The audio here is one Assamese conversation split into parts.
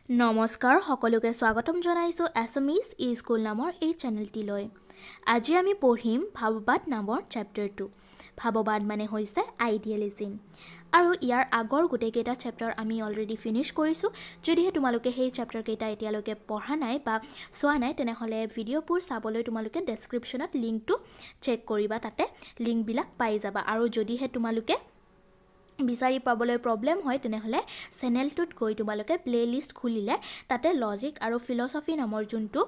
নমস্কাৰ সকলোকে স্বাগতম জনাইছোঁ এছএমইজ ই স্কুল নামৰ এই চেনেলটিলৈ। আজি আমি পঢ়িম ভাৱবাদ নামৰ চেপ্টাৰটো। ভাৱবাদ মানে হৈছে আইডিয়েলিজিম আৰু ইয়াৰ আগৰ গোটেইকেইটা চেপ্টাৰ আমি অলৰেডি ফিনিছ কৰিছোঁ। যদিহে তোমালোকে সেই চেপ্টাৰকেইটা এতিয়ালৈকে পঢ়া নাই বা চোৱা নাই তেনেহ'লে ভিডিঅ'বোৰ চাবলৈ তোমালোকে ডেছক্ৰিপশ্যনত লিংকটো চেক কৰিবা, তাতে লিংকবিলাক পাই যাবা। আৰু যদিহে তোমালোকে বিচাৰি পাবলৈ প্ৰব্লেম হয় তেনেহ'লে চেনেলটোত গৈ তোমালোকে প্লেলিষ্ট খুলিলে তাতে লজিক আৰু ফিলচফি নামৰ যোনটো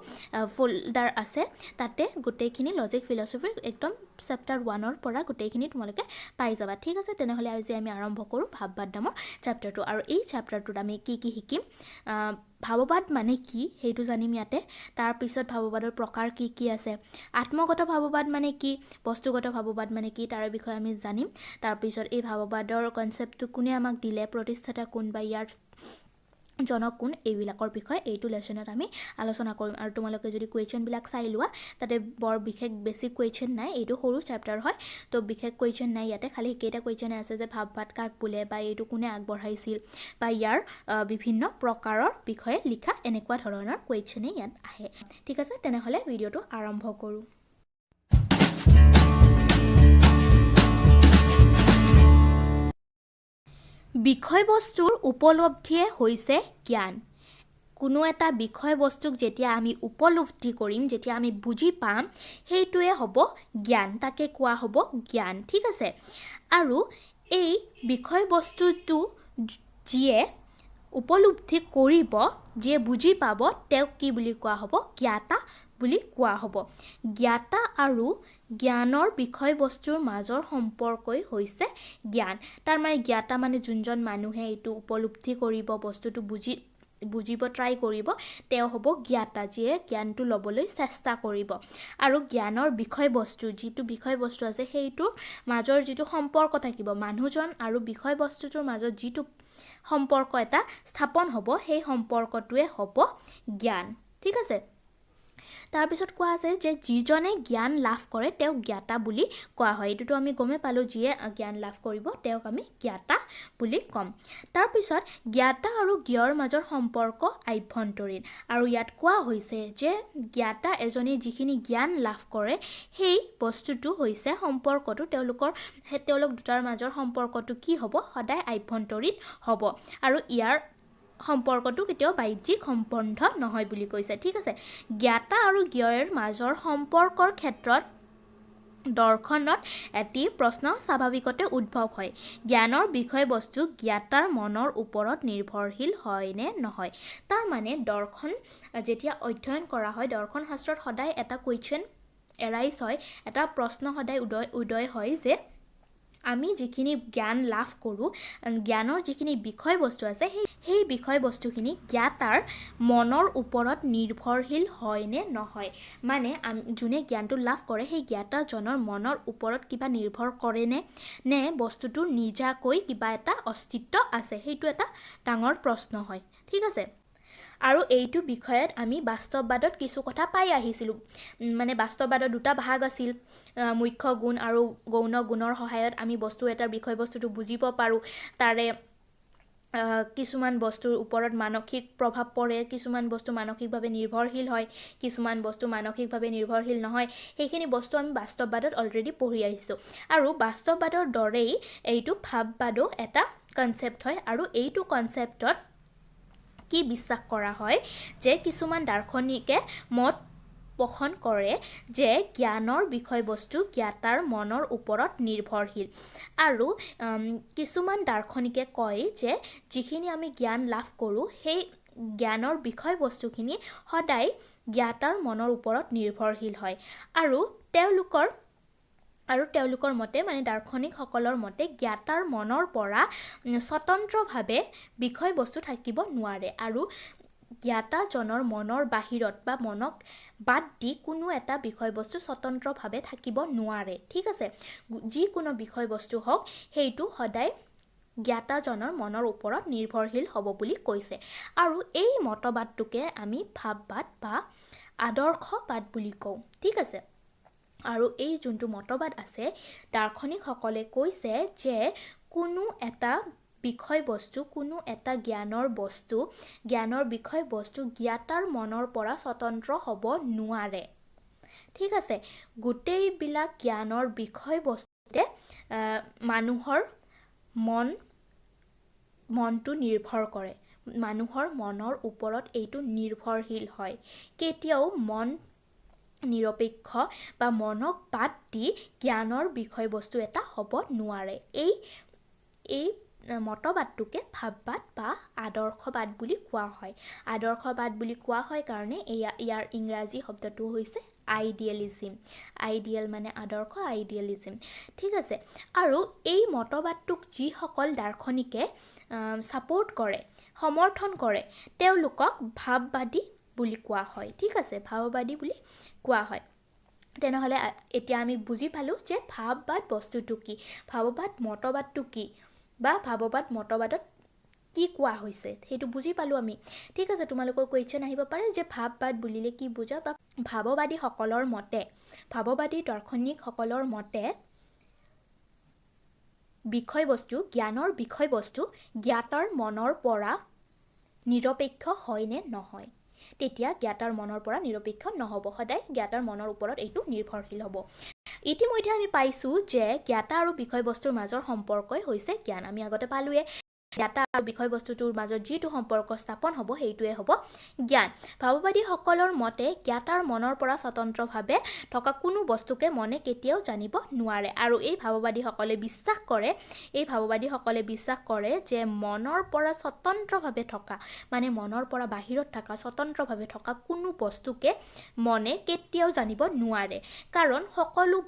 ফোল্ডাৰ আছে তাতে গোটেইখিনি লজিক ফিলচফিৰ একদম চেপ্টাৰ 1ৰ পৰা গোটেইখিনি তোমালোকে পাই যাবা। ঠিক আছে, তেনেহ'লে আজি আমি আৰম্ভ কৰোঁ ভাৱবাদ নামৰ চেপ্টাৰটো। আৰু এই চেপ্টাৰটোত আমি কি শিকিম, ভাৱবাদ মানে কি সেইটো জানিম ইয়াতে। তাৰপিছত ভাৱবাদৰ প্ৰকাৰ কি আছে, আত্মগত ভাৱবাদ মানে কি, বস্তুগত ভাৱবাদ মানে কি তাৰ বিষয়ে আমি জানিম। তাৰপিছত এই ভাৱবাদৰ কনচেপ্টটো কোনে আমাক দিলে, প্ৰতিষ্ঠাতা কোন বা ইয়াৰ জনক কোন, এইবিলাকৰ বিষয়ে এইটো লেচনত আমি আলোচনা কৰিম। আৰু তোমালোকে যদি কুৱেশ্যনবিলাক চাই লোৱা তাতে বৰ বিশেষ বেছি কুৱেশ্যন নাই, এইটো সৰু চেপ্টাৰ হয় তো বিশেষ কুৱেশ্যন নাই ইয়াতে। খালি কেইটা কুৱেশ্যন আছে যে ভাৱবাদ কাক বোলে বা এইটো কোনে আগবঢ়াইছিল বা ইয়াৰ বিভিন্ন প্ৰকাৰৰ বিষয়ে লিখা, এনেকুৱা ধৰণৰ কুৱেশ্যনেই ইয়াত আহে। ঠিক আছে, তেনেহ'লে ভিডিঅ'টো আৰম্ভ কৰোঁ। বিষয়বস্তুৰ উপলব্ধিয়ে হৈছে জ্ঞান। কোনো এটা বিষয়বস্তুক যেতিয়া আমি উপলব্ধি কৰিম, যেতিয়া আমি বুজি পাম, সেইটোৱে হ'ব জ্ঞান, তাকে কোৱা হ'ব জ্ঞান। ঠিক আছে, আৰু এই বিষয়বস্তুটো যিয়ে উপলব্ধি কৰিব, যিয়ে বুজি পাব, তেওঁক কি বুলি কোৱা হ'ব, জ্ঞাতা বুলি কোৱা হ'ব। জ্ঞাতা আৰু জ্ঞানৰ বিষয়বস্তুৰ মাজৰ সম্পৰ্কই হৈছে জ্ঞান। তাৰমানে জ্ঞাতা মানে যোনজন মানুহে এইটো উপলব্ধি কৰিব, বস্তুটো বুজিব ট্ৰাই কৰিব, তেওঁ হ'ব জ্ঞাতা, যিয়ে জ্ঞানটো ল'বলৈ চেষ্টা কৰিব। আৰু জ্ঞানৰ বিষয়বস্তু, যিটো বিষয়বস্তু আছে সেইটোৰ মাজৰ যিটো সম্পৰ্ক থাকিব, মানুহজন আৰু বিষয়বস্তুটোৰ মাজত যিটো সম্পৰ্ক এটা স্থাপন হ'ব, সেই সম্পৰ্কটোৱে হ'ব জ্ঞান। ঠিক আছে, তাৰপিছত কোৱা আছে যে যিজনে জ্ঞান লাভ কৰে তেওঁক জ্ঞাতা বুলি কোৱা হয়। এইটোতো আমি গমেই পালোঁ, যিয়ে জ্ঞান লাভ কৰিব তেওঁক আমি জ্ঞাতা বুলি ক'ম। তাৰপিছত জ্ঞাতা আৰু জ্ঞৰ মাজৰ সম্পৰ্ক আভ্যন্তৰীণ। আৰু ইয়াত কোৱা হৈছে যে জ্ঞাতা এজনে যিখিনি জ্ঞান লাভ কৰে সেই বস্তুটো হৈছে সম্পৰ্কটো, তেওঁলোক দুটাৰ মাজৰ সম্পৰ্কটো কি হ'ব, সদায় আভ্যন্তৰীণ হ'ব। আৰু ইয়াৰ সম্পৰ্কটো কেতিয়াও বাহ্যিক সম্বন্ধ নহয় বুলি কৈছে। ঠিক আছে, জ্ঞাতা আৰু জ্ঞৰ মাজৰ সম্পৰ্কৰ ক্ষেত্ৰত দৰ্শনত এটি প্ৰশ্ন স্বাভাৱিকতে উদ্ভৱ হয়। জ্ঞানৰ বিষয়বস্তু জ্ঞাতাৰ মনৰ ওপৰত নিৰ্ভৰশীল হয় নে নহয়। তাৰমানে দৰ্শন যেতিয়া অধ্যয়ন কৰা হয়, দৰ্শন শাস্ত্ৰত সদায় এটা কুৱেশ্যন এৰাইজ হয়, এটা প্ৰশ্ন সদায় উদয় হয় যে আমি যিখিনি জ্ঞান লাভ কৰোঁ, জ্ঞানৰ যিখিনি বিষয়বস্তু আছে সেই বিষয়বস্তুখিনি জ্ঞাতাৰ মনৰ ওপৰত নিৰ্ভৰশীল হয় নে নহয়। মানে যোনে জ্ঞানটো লাভ কৰে সেই জ্ঞাতাজনৰ মনৰ ওপৰত কিবা নিৰ্ভৰ কৰেনে, নে বস্তুটোৰ নিজাকৈ কিবা এটা অস্তিত্ব আছে, সেইটো এটা ডাঙৰ প্ৰশ্ন হয়। ঠিক আছে, আৰু এইটো বিষয়ত আমি বাস্তৱবাদত কিছু কথা পাই আহিছিলোঁ। মানে বাস্তৱবাদৰ দুটা ভাগ আছিল, মুখ্য গুণ আৰু গৌণ গুণৰ সহায়ত আমি বস্তু এটাৰ বিষয়বস্তুটো বুজিব পাৰোঁ। তাৰে কিছুমান বস্তুৰ ওপৰত মানসিক প্ৰভাৱ পৰে, কিছুমান বস্তু মানসিকভাৱে নিৰ্ভৰশীল হয়, কিছুমান বস্তু মানসিকভাৱে নিৰ্ভৰশীল নহয়। সেইখিনি বস্তু আমি বাস্তৱবাদত অলৰেডি পঢ়ি আহিছোঁ। আৰু বাস্তৱবাদৰ দৰেই এইটো ভাৱবাদো এটা কনচেপ্ট হয়। আৰু এইটো কনচেপ্টত কি বিশ্বাস কৰা হয় যে কিছুমান দাৰ্শনিকে মত পোষণ কৰে যে জ্ঞানৰ বিষয়বস্তু জ্ঞাতাৰ মনৰ ওপৰত নিৰ্ভৰশীল। আৰু কিছুমান দাৰ্শনিকে কয় যে যিখিনি আমি জ্ঞান লাভ কৰোঁ সেই জ্ঞানৰ বিষয়বস্তুখিনি সদায় জ্ঞাতাৰ মনৰ ওপৰত নিৰ্ভৰশীল হয়। আৰু তেওঁলোকৰ মতে, মানে দাৰ্শনিকসকলৰ মতে, জ্ঞাতাৰ মনৰ পৰা স্বতন্ত্ৰভাৱে বিষয়বস্তু থাকিব নোৱাৰে। আৰু জ্ঞাতাজনৰ মনৰ বাহিৰত বা মনক বাদ দি কোনো এটা বিষয়বস্তু স্বতন্ত্ৰভাৱে থাকিব নোৱাৰে। ঠিক আছে, যিকোনো বিষয়বস্তু হওক সেইটো সদায় জ্ঞাতাজনৰ মনৰ ওপৰত নিৰ্ভৰশীল হ'ব বুলি কৈছে। আৰু এই মতবাদটোকে আমি ভাৱবাদ বা আদৰ্শবাদ বুলি কওঁ। ঠিক আছে, আৰু এই যোনটো মতবাদ আছে, দাৰ্শনিকসকলে কৈছে যে কোনো এটা বিষয়বস্তু কোনো এটা জ্ঞানৰ বিষয়বস্তু জ্ঞাতাৰ মনৰ পৰা স্বতন্ত্ৰ হ'ব নোৱাৰে ঠিক আছে গোটেইবিলাক জ্ঞানৰ বিষয়বস্তুতে মানুহৰ মনটো নিৰ্ভৰ কৰে মানুহৰ মনৰ ওপৰত এইটো নিৰ্ভৰশীল হয় কেতিয়াও মন নিৰপেক্ষ বা মনক বাদ দি জ্ঞানৰ বিষয়বস্তু এটা হ'ব নোৱাৰে এই মতবাদটোকে ভাৱবাদ বা আদৰ্শবাদ বুলি কোৱা হয় কাৰণে ইয়াৰ ইংৰাজী শব্দটো হৈছে আইডিয়েলিজম আইডিয়েল মানে আদৰ্শ আইডিয়েলিজম ঠিক আছে আৰু এই মতবাদটোক যিসকল দাৰ্শনিকে সাপোৰ্ট কৰে সমৰ্থন কৰে তেওঁলোকক ভাৱবাদী বুলি কোৱা হয় ঠিক আছে ভাৱবাদী বুলি কোৱা হয় তেনেহলে এতিয়া আমি বুজি পালো যে ভাৱবাদ বস্তুটো কি ভাৱবাদ মতবাদটো কি বা ভাৱবাদ মতবাদত কি কোৱা হৈছে সেইটো বুজি পালো আমি ঠিক আছে তোমালোকৰ কোৱেশ্চন আহিব পাৰে যে ভাৱবাদ বুলিলে কি বুজা বা ভাৱবাদী দাৰ্শনিকসকলৰ মতে জ্ঞানৰ বিষয়বস্তু জ্ঞাতাৰ মনৰ পৰা নিৰপেক্ষ হয় নে নহয় তেতিয়া জ্ঞাতাৰ মনৰ পৰা নিৰপেক্ষ নহব সদায় জ্ঞাতাৰ মনৰ ওপৰত এইটো নিৰ্ভৰশীল হ'ব ইতিমধ্যে আমি পাইছো যে জ্ঞাতা আৰু বিষয়বস্তুৰ মাজৰ সম্পৰ্কই হৈছে জ্ঞান আমি আগতে পালোৱে জ্ঞাতা আৰু বিষয়বস্তুটোৰ মাজত যিটো সম্পৰ্ক স্থাপন হ'ব সেইটোৱে হ'ব জ্ঞান ভাৱবাদীসকলৰ মতে জ্ঞাতাৰ মনৰ পৰা স্বতন্ত্ৰভাৱে থকা কোনো বস্তুকে মনে কেতিয়াও জানিব নোৱাৰে আৰু এই ভাৱবাদীসকলে বিশ্বাস কৰে যে মনৰ পৰা স্বতন্ত্ৰভাৱে থকা মানে মনৰ পৰা বাহিৰত থকা স্বতন্ত্ৰভাৱে থকা কোনো বস্তুকে মনে কেতিয়াও জানিব নোৱাৰে কাৰণ সকলো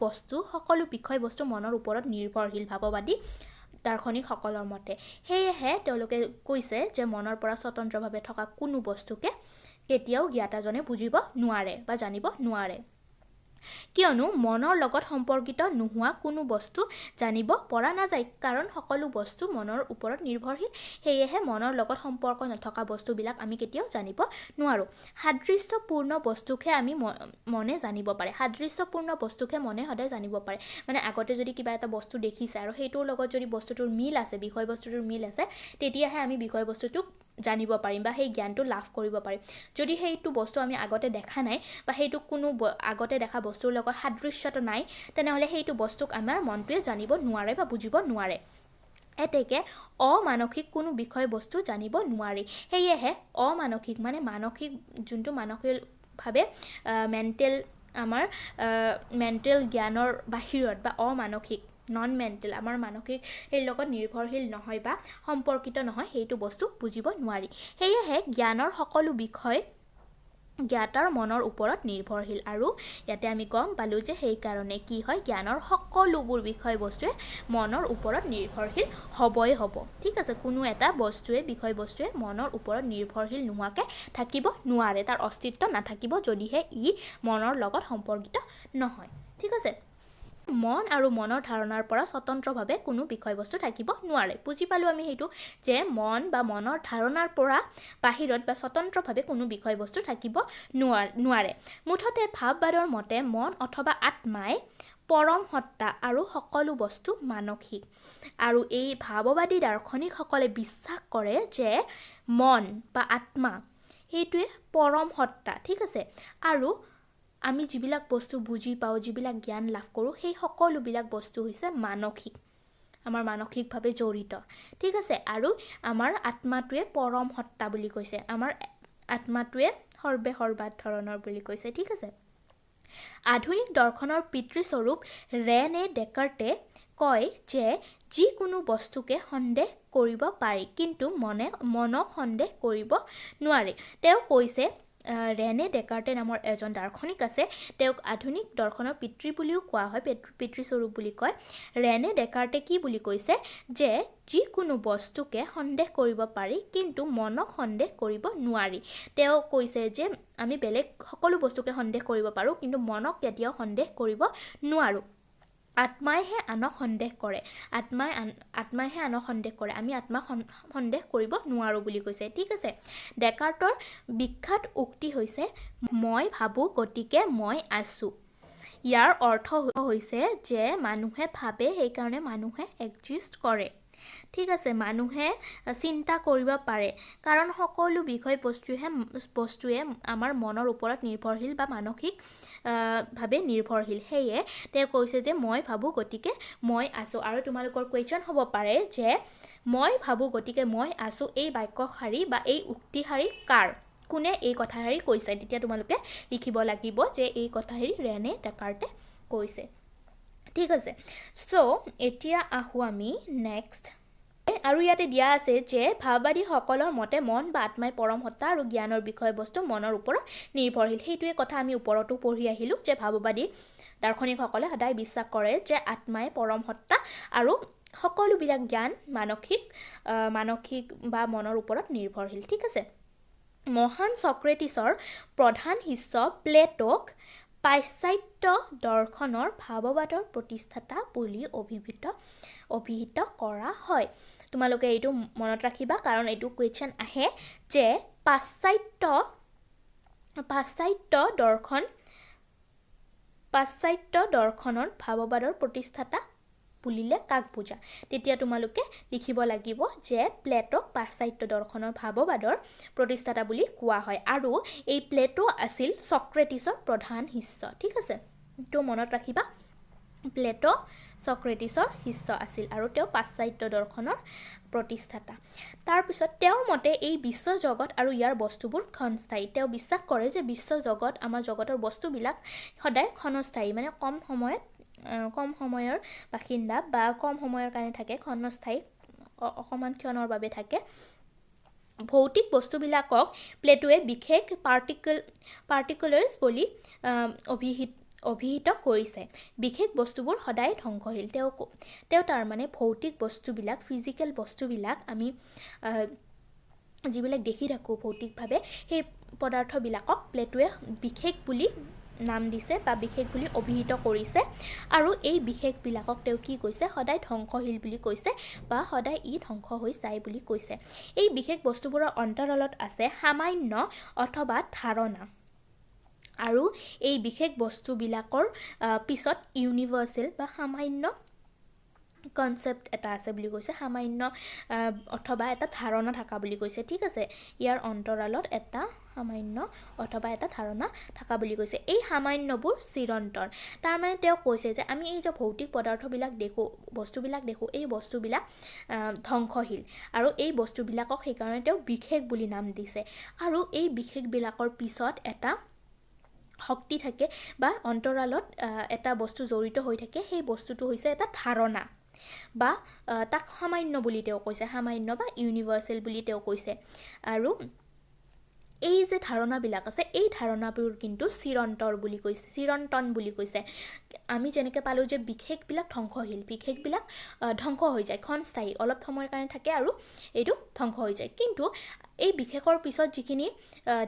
বিষয়বস্তু মনৰ ওপৰত নিৰ্ভৰশীল ভাৱবাদী দাৰ্শনিকসকলৰ মতে সেয়েহে তেওঁলোকে কৈছে যে মনৰ পৰা স্বতন্ত্ৰভাৱে থকা কোনো বস্তুকে কেতিয়াও জ্ঞাতাজনে বুজিব নোৱাৰে বা জানিব নোৱাৰে কিয়নো মনৰ লগত সম্পৰ্কিত নোহোৱা কোনো বস্তু জানিব পৰা নাযায় কাৰণ সকলো বস্তু মনৰ ওপৰত নিৰ্ভৰশীল সেয়েহে মনৰ লগত সম্পৰ্ক নথকা বস্তুবিলাক আমি কেতিয়াও জানিব নোৱাৰো সাদৃশ্যপূৰ্ণ বস্তুকে আমি মনে জানিব পাৰে সাদৃশ্যপূৰ্ণ বস্তুকে মনে সদায় জানিব পাৰে মানে আগতে যদি কিবা এটা বস্তু দেখিছে আৰু সেইটোৰ লগত যদি বস্তুটোৰ মিল আছে বিষয়বস্তুটোৰ মিল আছে তেতিয়াহে আমি বিষয়বস্তুটোক জানিব পাৰিম বা সেই জ্ঞানটো লাভ কৰিব পাৰিম যদি সেইটো বস্তু আমি আগতে দেখা নাই বা সেইটো কোনো আগতে দেখা বস্তুৰ লগত সাদৃশ্যতা নাই তেনেহলে সেইটো বস্তুক আমাৰ মনটোৱে জানিব নোৱাৰে বা বুজিব নোৱাৰে এতেকে অমানসিক কোনো বিষয়বস্তু জানিব নোৱাৰি সেয়েহে অমানসিক মানে মানসিক যোনটো মানসিকভাৱে মেণ্টেল জ্ঞানৰ বাহিৰত বা অমানসিক নন মেণ্টেল আমাৰ মানসিক এই লগত নিৰ্ভৰশীল নহয় বা সম্পৰ্কিত নহয় সেইটো বস্তু বুজিব নোৱাৰি সেয়েহে জ্ঞানৰ সকলো বিষয় জ্ঞাতাৰ মনৰ ওপৰত নিৰ্ভৰশীল আৰু ইয়াতে আমি গম পালো যে সেই কাৰণে কি হয় জ্ঞানৰ সকলোবোৰ বিষয়বস্তুৱে মনৰ ওপৰত নিৰ্ভৰশীল হ'বই হ'ব ঠিক আছে কোনো এটা বিষয়বস্তুৱে মনৰ ওপৰত নিৰ্ভৰশীল নোহোৱাকৈ থাকিব নোৱাৰে তাৰ অস্তিত্ব নাথাকিব যদিহে ই মনৰ লগত সম্পৰ্কিত নহয় ঠিক আছে মন আৰু মনৰ ধাৰণাৰ পৰা স্বতন্ত্ৰভাৱে কোনো বিষয়বস্তু থাকিব নোৱাৰে বুজি পালো আমি সেইটো যে মন বা মনৰ ধাৰণাৰ পৰা বাহিৰত বা স্বতন্ত্ৰভাৱে কোনো বিষয়বস্তু থাকিব নোৱাৰে মুঠতে ভাৱবাদৰ মতে মন অথবা আত্মাই পৰম সত্তা আৰু সকলো বস্তু মানসিক আৰু এই ভাৱবাদী দাৰ্শনিকসকলে বিশ্বাস কৰে যে মন বা আত্মা সেইটোৱে পৰম সত্তা ঠিক আছে আৰু আমি যিবিলাক বস্তু বুজি পাওঁ যিবিলাক জ্ঞান লাভ কৰোঁ সেই সকলোবিলাক বস্তু হৈছে মানসিক আমাৰ মানসিকভাৱে জড়িত ঠিক আছে আৰু আমাৰ আত্মাটোৱে পৰম সত্তা বুলি কৈছে আমাৰ আত্মাটোৱে সৰ্বাত ধৰণৰ বুলি কৈছে ঠিক আছে আধুনিক দৰ্শনৰ পিতৃস্বৰূপ ৰেনে ডেকাৰ্টে কয় যে যিকোনো বস্তুকে সন্দেহ কৰিব পাৰি কিন্তু মনক সন্দেহ কৰিব নোৱাৰি তেওঁ কৈছে ৰেনে ডেকাৰ্টে নামৰ এজন দাৰ্শনিক আছে তেওঁক আধুনিক দৰ্শনৰ পিতৃ বুলিও কোৱা হয় পিতৃস্বৰূপ বুলি কয় ৰেনে ডেকাৰ্টে কি বুলি কৈছে যে যিকোনো বস্তুকে সন্দেহ কৰিব পাৰি কিন্তু মনক সন্দেহ কৰিব নোৱাৰি তেওঁ কৈছে যে আমি বেলেগ সকলো বস্তুকে সন্দেহ কৰিব পাৰোঁ কিন্তু মনক কেতিয়াও সন্দেহ কৰিব নোৱাৰোঁ আত্মাইহে আনক সন্দেহ কৰে আমি আত্মাক সন্দেহ কৰিব নোৱাৰোঁ বুলি কৈছে ঠিক আছে ডেকাৰ্টৰ বিখ্যাত উক্তি হৈছে মই ভাবোঁ গতিকে মই আছোঁ ইয়াৰ অৰ্থ হৈছে যে মানুহে ভাবে সেইকাৰণে মানুহে এক্সিষ্ট কৰে ঠিক আছে, মানুহে চিন্তা কৰিব পাৰে কাৰণ সকলো বিষয়বস্তুৱে আমাৰ মনৰ ওপৰত নিৰ্ভৰশীল বা মানসিক ভাৱে নিৰ্ভৰশীল। সেয়ে তেওঁ কৈছে যে মই ভাবোঁ গতিকে মই আছোঁ। আৰু তোমালোকৰ কুৱেশ্যন হ'ব পাৰে যে মই ভাবোঁ গতিকে মই আছোঁ এই বাক্যশাৰী বা এই উক্তিশাৰী কাৰ, কোনে এই কথাশাৰী কৈছে। তেতিয়া তোমালোকে লিখিব লাগিব যে এই কথাশাৰী ৰেনে ডেকাৰ্টে কৈছে। ঠিক আছে, চ' এতিয়া আহোঁ আমি নেক্সট। আৰু ইয়াতে দিয়া আছে যে ভাৱবাদীসকলৰ মতে মন বা আত্মাই পৰম সত্তা আৰু জ্ঞানৰ বিষয়বস্তু মনৰ ওপৰত নিৰ্ভৰশীল। সেইটোৱে কথা আমি ওপৰতো পঢ়ি আহিলোঁ যে ভাৱবাদী দাৰ্শনিকসকলে সদায় বিশ্বাস কৰে যে আত্মাই পৰম সত্তা আৰু সকলোবিলাক জ্ঞান মানসিক বা মনৰ ওপৰত নিৰ্ভৰশীল। ঠিক আছে, মহান ছক্ৰেটিছৰ প্ৰধান শিষ্য প্লেটোক পাশ্চাত্য দৰ্শনৰ ভাৱবাদৰ প্ৰতিষ্ঠাতা বুলি অভিহিত কৰা হয়। তোমালোকে এইটো মনত ৰাখিবা কাৰণ এইটো কুৱেশ্যন আহে যে পাশ্চাত্য দৰ্শনৰ ভাৱবাদৰ প্ৰতিষ্ঠাতা বুলিলে কাক বুজা। তেতিয়া তোমালোকে লিখিব লাগিব যে প্লেটোক পাশ্চাত্য দৰ্শনৰ ভাৱবাদৰ প্ৰতিষ্ঠাতা বুলি কোৱা হয় আৰু এই প্লেটো আছিল ছক্ৰেটিছৰ প্ৰধান শিষ্য। ঠিক আছে, এইটো মনত ৰাখিবা, প্লেটো ছক্ৰেটিছৰ শিষ্য আছিল আৰু তেওঁ পাশ্চাত্য দৰ্শনৰ প্ৰতিষ্ঠাতা। তাৰপিছত তেওঁৰ মতে এই বিশ্ব জগত আৰু ইয়াৰ বস্তুবোৰ ক্ষণস্থায়ী। তেওঁ বিশ্বাস কৰে যে বিশ্ব জগত, আমাৰ জগতৰ বস্তুবিলাক সদায় ক্ষণস্থায়ী, মানে কম সময়ৰ বাসিন্দা বা কম সময়ৰ কাৰণে থাকে, ক্ষণস্থায়ী, অকণমান ক্ষণৰ বাবে থাকে। ভৌতিক বস্তুবিলাকক প্লেটোৱে বিশেষ পাৰ্টিকুলাৰ্ছ বুলি অভিহিত কৰিছে। বিশেষ বস্তুবোৰ সদায় ধ্বংসশীল। তেওঁ তাৰমানে ভৌতিক বস্তুবিলাক, ফিজিকেল বস্তুবিলাক, আমি যিবিলাক দেখি থাকোঁ ভৌতিকভাৱে, সেই পদাৰ্থবিলাকক প্লেটোৱে বিশেষ বুলি নাম দিছে বা বিশেষ বুলি অভিহিত কৰিছে। আৰু এই বিশেষবিলাকক তেওঁ কি কৈছে, সদায় ধ্বংসশীল বুলি কৈছে বা সদায় ই ধ্বংস হৈ যায় বুলি কৈছে। এই বিশেষ বস্তুবোৰৰ অন্তৰালত আছে সামান্য অথবা ধাৰণা, আৰু এই বিশেষ বস্তুবিলাকৰ পিছত ইউনিভাৰ্চেল বা সামান্য কনচেপ্ট এটা আছে বুলি কৈছে, সামান্য অথবা এটা ধাৰণা থকা বুলি কৈছে। ঠিক আছে, ইয়াৰ অন্তৰালত এটা সামান্য অথবা এটা ধাৰণা থকা বুলি কৈছে। এই সামান্যবোৰ চিৰন্তন। তাৰমানে তেওঁ কৈছে যে আমি এই যে ভৌতিক পদাৰ্থবিলাক দেখোঁ, বস্তুবিলাক দেখোঁ, এই বস্তুবিলাক ধ্বংসশীল আৰু এই বস্তুবিলাকক সেইকাৰণে তেওঁ বিশেষ বুলি নাম দিছে। আৰু এই বিশেষবিলাকৰ পিছত এটা শক্তি থাকে বা অন্তৰালত এটা বস্তু জড়িত হৈ থাকে, সেই বস্তুটো হৈছে এটা ধাৰণা বা তাক সামান্য বুলি তেওঁ কৈছে, সামান্য বা ইউনিভাৰ্চেল বুলি তেওঁ কৈছে। আৰু এই যে ধাৰণাবিলাক আছে, এই ধাৰণাবোৰ কিন্তু চিৰন্তন বুলি কৈছে। আমি যেনেকৈ পালোঁ যে বিশেষবিলাক ধ্বংসশীল, বিশেষবিলাক ধ্বংস হৈ যায়, ক্ষণস্থায়ী, অলপ সময়ৰ কাৰণে থাকে আৰু এইটো ধ্বংস হৈ যায়। কিন্তু এই বিশেষৰ পিছত যিখিনি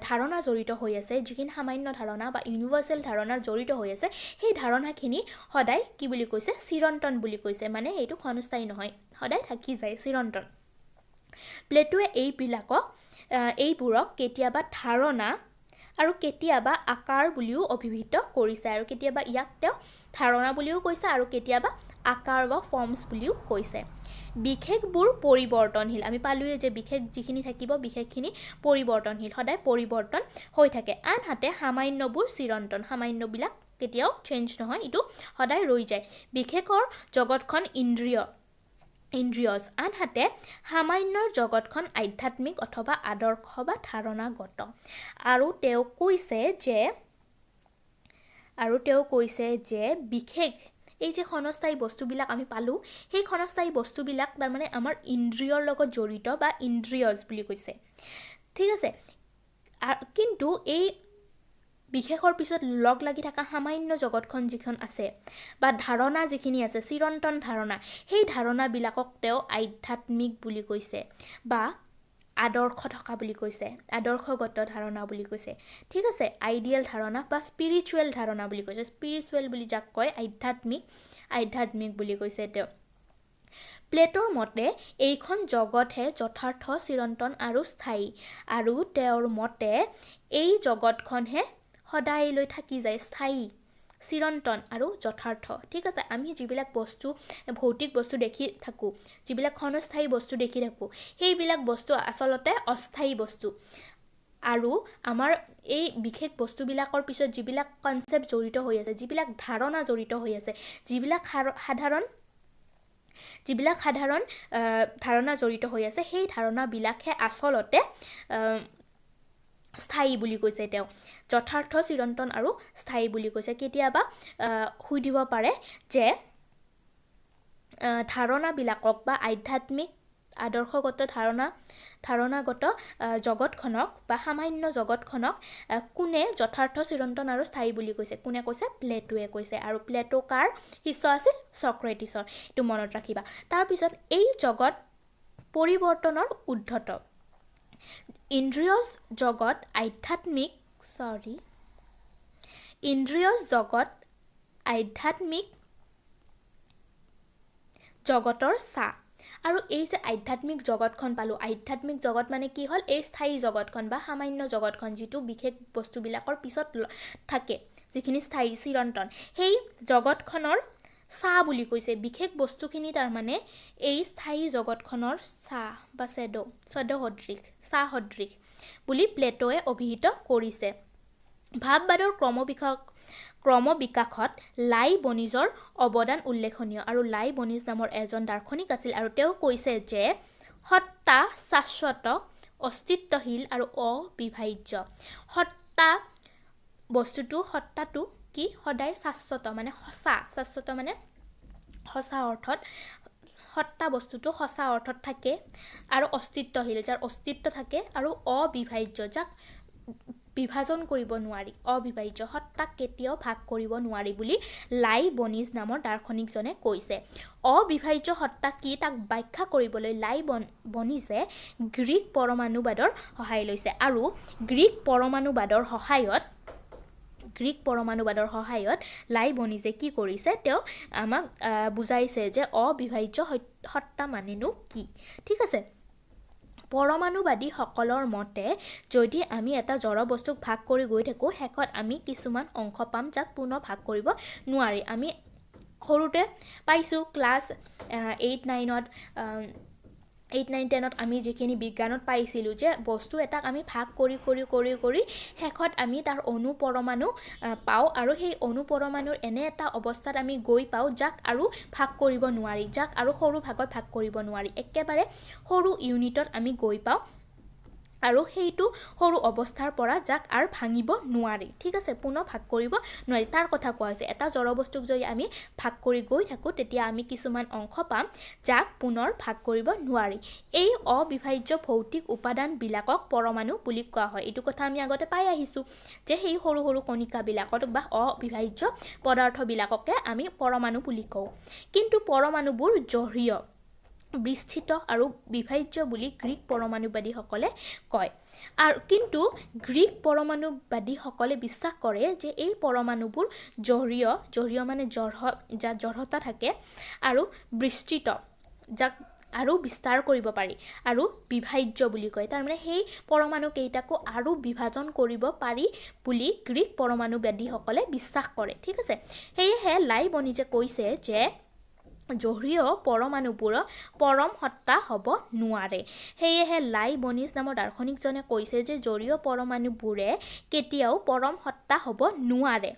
ধাৰণা জড়িত হৈ আছে, যিখিনি সামান্য ধাৰণা বা ইউনিভাৰ্চেল ধাৰণা জড়িত হৈ আছে, সেই ধাৰণাখিনি সদায় কি বুলি কৈছে, চিৰন্তন বুলি কৈছে। মানে এইটো ক্ষণস্থায়ী নহয়, সদায় থাকি যায়, চিৰন্তন। প্লেটোৱে এইবোৰক কেতিয়াবা ধাৰণা আৰু কেতিয়াবা আকাৰ বুলিও অভিহিত কৰিছে, আৰু কেতিয়াবা ইয়াক তেওঁ ধাৰণা বুলিও কৈছে আৰু কেতিয়াবা আকাৰ বা ফৰ্মছ বুলিও কৈছে। বিশেষবোৰ পৰিৱৰ্তনশীল। আমি পালোঁৱে যে বিশেষ যিখিনি থাকিব, বিশেষখিনি পৰিৱৰ্তনশীল, সদায় পৰিৱৰ্তন হৈ থাকে। আনহাতে সামান্যবোৰ চিৰন্তন, সামান্যবিলাক কেতিয়াও চেঞ্জ নহয়, এইটো সদায় ৰৈ যায়। বিশেষৰ জগতখন ইন্দ্ৰিয়জ, আনহাতে সামান্যৰ জগতখন আধ্যাত্মিক অথবা আদৰ্শ বা ধাৰণাগত। আৰু তেওঁ কৈছে যে বিশেষ এই যে ক্ষণস্থায়ী বস্তুবিলাক আমি পালোঁ, সেই ক্ষণস্থায়ী বস্তুবিলাক তাৰমানে আমাৰ ইন্দ্ৰিয়ৰ লগত জড়িত বা ইন্দ্ৰিয়জ বুলি কৈছে। ঠিক আছে, কিন্তু এই বিশেষৰ পিছত লগ লাগি থকা সামান্য জগতখন যিখন আছে বা ধাৰণা যিখিনি আছে, চিৰন্তন ধাৰণা, সেই ধাৰণাবিলাকক তেওঁ আধ্যাত্মিক বুলি কৈছে বা আদৰ্শ থকা বুলি কৈছে, আদৰ্শগত ধাৰণা বুলি কৈছে। ঠিক আছে, আইডিয়েল ধাৰণা বা স্পিৰিচুৱেল ধাৰণা বুলি কৈছে। স্পিৰিচুৱেল বুলি যাক কয়, আধ্যাত্মিক বুলি কৈছে তেওঁ। প্লেটোৰ মতে এইখন জগতহে যথাৰ্থ, চিৰন্তন আৰু স্থায়ী, আৰু তেওঁৰ মতে এই জগতখনহে সদায়লৈ থাকি যায়, চিৰন্তন আৰু যথাৰ্থ ঠিক আছে আমি যিবিলাক বস্তু ভৌতিক বস্তু দেখি থাকোঁ যিবিলাক ক্ষণস্থায়ী বস্তু দেখি থাকোঁ সেইবিলাক বস্তু আচলতে অস্থায়ী বস্তু আৰু আমাৰ এই বিশেষ বস্তুবিলাকৰ পিছত যিবিলাক কনচেপ্ট জড়িত হৈ আছে যিবিলাক ধাৰণা জড়িত হৈ আছে যিবিলাক সাধাৰণ ধাৰণা জড়িত হৈ আছে সেই ধাৰণাবিলাকহে আচলতে স্থায়ী বুলি কৈছে তেওঁ যথাৰ্থ চিৰন্তন আৰু স্থায়ী বুলি কৈছে কেতিয়াবা সুধিব পাৰে যে ধাৰণাবিলাকক বা আধ্যাত্মিক আদৰ্শগত ধাৰণাগত জগতখনক বা সামান্য জগতখনক কোনে যথাৰ্থ চিৰন্তন আৰু স্থায়ী বুলি কৈছে কোনে কৈছে প্লেটোৱে কৈছে আৰু প্লেটো কাৰ শিষ্য আছিল ছক্ৰেটিছৰ এইটো মনত ৰাখিবা তাৰপিছত এই জগত পৰিৱৰ্তনৰ উদ্ধত ইন্দ্ৰিয় জগত আধ্যাত্মিক জগতৰ ছাঁ আৰু এই যে আধ্যাত্মিক জগতখন পালোঁ আধ্যাত্মিক জগত মানে কি হ'ল এই স্থায়ী জগতখন বা সামান্য জগতখন যিটো বিশেষ বস্তুবিলাকৰ পিছত থাকে যিখিনি স্থায়ী চিৰন্তন সেই জগতখনৰ ছাঁ বুলি কৈছে বিশেষ বস্তুখিনি তাৰমানে এই স্থায়ী জগতখনৰ ছাঁ বা ছাঁ সদৃশ বুলি প্লেটোৱে অভিহিত কৰিছে ভাৱবাদৰ ক্ৰমবিকাশত লাইবনিজৰ অৱদান উল্লেখনীয় আৰু লাইবনিজ নামৰ এজন দাৰ্শনিক আছিল আৰু তেওঁ কৈছে যে সত্তা শাশ্বত অস্তিত্বশীল আৰু অবিভাজ্য সত্তাটো কি সদায় শাশ্বত মানে সঁচা অৰ্থত সত্তা বস্তুটো সঁচা অৰ্থত থাকে আৰু অস্তিত্বশীল যাৰ অস্তিত্ব থাকে আৰু অবিভাজ্য যাক বিভাজন কৰিব নোৱাৰি অবিভাজ্য সত্তাক কেতিয়াও ভাগ কৰিব নোৱাৰি বুলি লাইবনিজ নামৰ দাৰ্শনিকজনে কৈছে অবিভাজ্য সত্তা কি তাক ব্যাখ্যা কৰিবলৈ লাইবনিজে গ্ৰীক পৰমাণুবাদৰ সহায় লৈছে আৰু গ্ৰীক পৰমাণুবাদৰ সহায়ত লাইবনিজে কি কৰিছে তেওঁ আমাক বুজাইছে যে অবিভাজ্য সত্তা মানেনো কি ঠিক আছে পৰমাণুবাদীসকলৰ মতে যদি আমি এটা জড় বস্তুক ভাগ কৰি গৈ থাকোঁ শেষত আমি কিছুমান অংশ পাম যাক পুনৰ ভাগ কৰিব নোৱাৰি আমি সৰুতে পাইছোঁ ক্লাছ 8-9ত 8-9-10ত আমি যিখিনি বিজ্ঞানত পাইছিলোঁ যে বস্তু এটাক আমি ভাগ কৰি শেষত আমি তাৰ অণু-পৰমাণু পাওঁ আৰু সেই অণু-পৰমাণুৰ এনে এটা অৱস্থাত আমি গৈ পাওঁ যাক আৰু ভাগ কৰিব নোৱাৰি যাক আৰু সৰু ভাগত ভাগ কৰিব নোৱাৰি একেবাৰে সৰু ইউনিটত আমি গৈ পাওঁ আৰু সেইটো সৰু অৱস্থাৰ পৰা যাক আৰু ভাঙিব নোৱাৰি ঠিক আছে পুনৰ ভাগ কৰিব নোৱাৰি তাৰ কথা কোৱা হৈছে এটা জড় বস্তুক যদি আমি ভাগ কৰি গৈ থাকোঁ তেতিয়া আমি কিছুমান অংশ পাম যাক পুনৰ ভাগ কৰিব নোৱাৰি এই অবিভাজ্য ভৌতিক উপাদানবিলাকক পৰমাণু বুলি কোৱা হয় এইটো কথা আমি আগতে পাই আহিছোঁ যে সেই সৰু সৰু কণিকাবিলাকক বা অবিভাজ্য পদাৰ্থবিলাককে আমি পৰমাণু বুলি কওঁ কিন্তু পৰমাণুবোৰ জড়ীয় বিস্তৃত আৰু বিভাজ্য বুলি গ্ৰীক পৰমাণুবাদীসকলে কয় আৰু কিন্তু গ্ৰীক পৰমাণুবাদীসকলে বিশ্বাস কৰে যে এই পৰমাণুবোৰ জড়ীয় মানে যাৰ জড়তা থাকে আৰু বিস্তৃত যাক আৰু বিস্তাৰ কৰিব পাৰি আৰু বিভাজ্য বুলি কয় তাৰমানে সেই পৰমাণুকেইটাকো আৰু বিভাজন কৰিব পাৰি বুলি গ্ৰীক পৰমাণুবাদীসকলে বিশ্বাস কৰে ঠিক আছে সেয়েহে লাইবনিজে কৈছে যে জড়ীয় পৰমাণুবোৰ পৰম সত্তা হ'ব নোৱাৰে সেয়েহে লাইবনিজ নামৰ দাৰ্শনিকজনে কৈছে যে জড়ীয় পৰমাণুবোৰে কেতিয়াও পৰম সত্তা হ'ব নোৱাৰে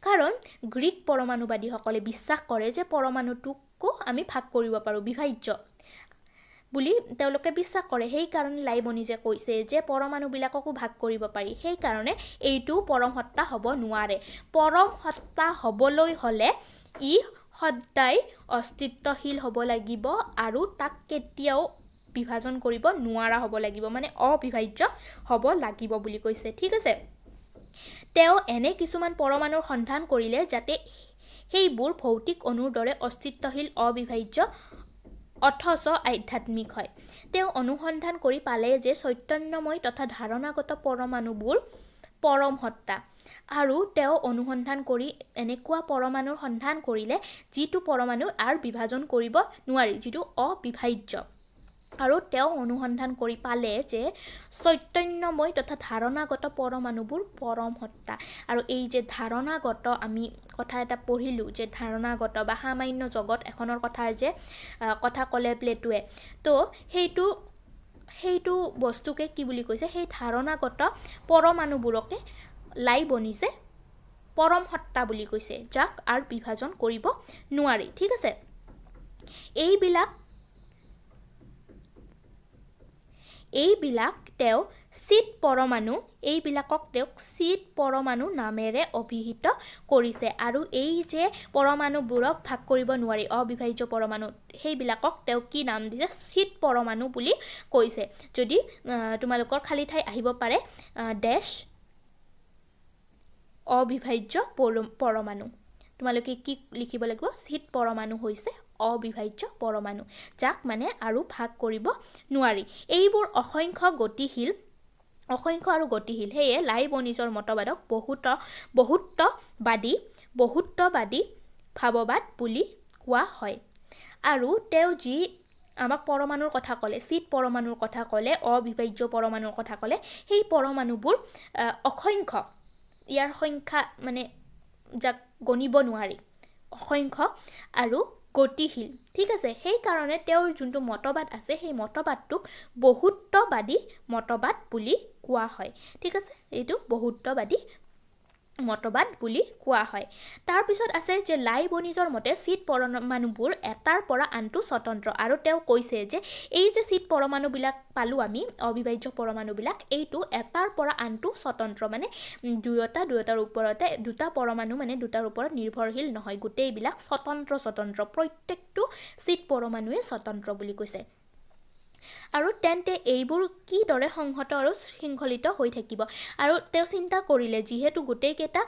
কাৰণ গ্ৰীক পৰমাণুবাদীসকলে বিশ্বাস কৰে যে পৰমাণুটোকো আমি ভাগ কৰিব পাৰোঁ বিভাজ্য বুলি তেওঁলোকে বিশ্বাস কৰে সেইকাৰণে লাইবনিজে কৈছে যে পৰমাণুবিলাককো ভাগ কৰিব পাৰি সেইকাৰণে এইটো পৰম সত্তা হ'ব নোৱাৰে পৰম সত্তা হ'বলৈ হ'লে ই সদায় অস্তিত্বশীল হ'ব লাগিব আৰু তাক কেতিয়াও বিভাজন কৰিব নোৱাৰা হ'ব লাগিব মানে অবিভাজ্য হ'ব লাগিব বুলি কৈছে ঠিক আছে তেওঁ এনে কিছুমান পৰমাণুৰ সন্ধান কৰিলে যাতে সেইবোৰ ভৌতিক অণুৰ দৰে অস্তিত্বশীল অবিভাজ্য অথচ আধ্যাত্মিক হয় তেওঁ অনুসন্ধান কৰি পালে যে চৈতন্যময় তথা ধাৰণাগত পৰমাণুবোৰ পৰম সত্তা আৰু তেওঁ অনুসন্ধান কৰি এনেকুৱা পৰমাণুৰ সন্ধান কৰিলে যিটো পৰমাণু আৰু বিভাজন কৰিব নোৱাৰি যিটো অবিভাজ্য আৰু তেওঁ অনুসন্ধান কৰি পালে যে চৈতন্যময় তথা ধাৰণাগত পৰমাণুবোৰ পৰম সত্তা। আৰু এই যে ধাৰণাগত আমি কথা এটা পঢ়িলোঁ যে ধাৰণাগত বা সামান্য জগত এখনৰ কথা ক'লে প্লেটুৱে, তো সেইটো বস্তুকে কি বুলি কৈছে, সেই ধাৰণাগত পৰমাণুবোৰকে লাইবনিজে পৰম সত্তা বুলি কৈছে, যাক আৰু বিভাজন কৰিব নোৱাৰি। ঠিক আছে, এইবিলাক তেওঁ এইবিলাকক তেওঁক চিত পৰমাণু নামেৰে অভিহিত কৰিছে। আৰু এই যে পৰমাণুবোৰক ভাগ কৰিব নোৱাৰি অবিভাজ্য পৰমাণু, সেইবিলাকক তেওঁ কি নাম দিছে, চিত পৰমাণু বুলি কৈছে। যদি তোমালোকৰ খালী ঠাই আহিব পাৰে ডেছ অবিভাজ্য পৰমাণু, তোমালোকে কি লিখিব লাগিব, চিত পৰমাণু হৈছে অবিভাজ্য পৰমাণু, যাক মানে আৰু ভাগ কৰিব নোৱাৰি। এইবোৰ অসংখ্য আৰু গতিশীল। সেয়ে লাইবনিজৰ মতবাদক বহুত্ববাদী ভাৱবাদ বুলি কোৱা হয়। আৰু তেওঁ যি আমাক পৰমাণুৰ কথা ক'লে, চিত পৰমাণুৰ কথা ক'লে, অবিভাজ্য পৰমাণুৰ কথা ক'লে, সেই পৰমাণুবোৰ অসংখ্য, ইয়াৰ সংখ্যা মানে যাক গণিব নোৱাৰি, অসংখ্য আৰু গতিশীল। ঠিক আছে, সেইকাৰণে তেওঁৰ যোনটো মতবাদ আছে, সেই মতবাদটোক বহুত্ববাদী মতবাদ বুলি কোৱা হয়। ঠিক আছে, এইটো বহুত্ববাদী মতবাদ বুলি কোৱা হয়। তাৰপিছত আছে যে লাইবনিজৰ মতে চিত পৰমাণুবোৰ এটাৰ পৰা আনটো স্বতন্ত্ৰ। আৰু তেওঁ কৈছে যে এই যে চিত পৰমাণুবিলাক পালোঁ আমি, অবিভাজ্য পৰমাণুবিলাক, এইটো এটাৰ পৰা আনটো স্বতন্ত্ৰ, মানে দুয়োটাৰ ওপৰতে দুটা পৰমাণু মানে দুটাৰ ওপৰত নিৰ্ভৰশীল নহয়, গোটেইবিলাক স্বতন্ত্ৰ, প্ৰত্যেকটো চিত পৰমাণুৱে স্বতন্ত্ৰ বুলি কৈছে। আৰু তেন্তে এইবোৰ কিদৰে সংহত আৰু শৃংখলিত হৈ থাকিব। আৰু তেওঁ চিন্তা কৰিলে যিহেতু গোটেইকেইটা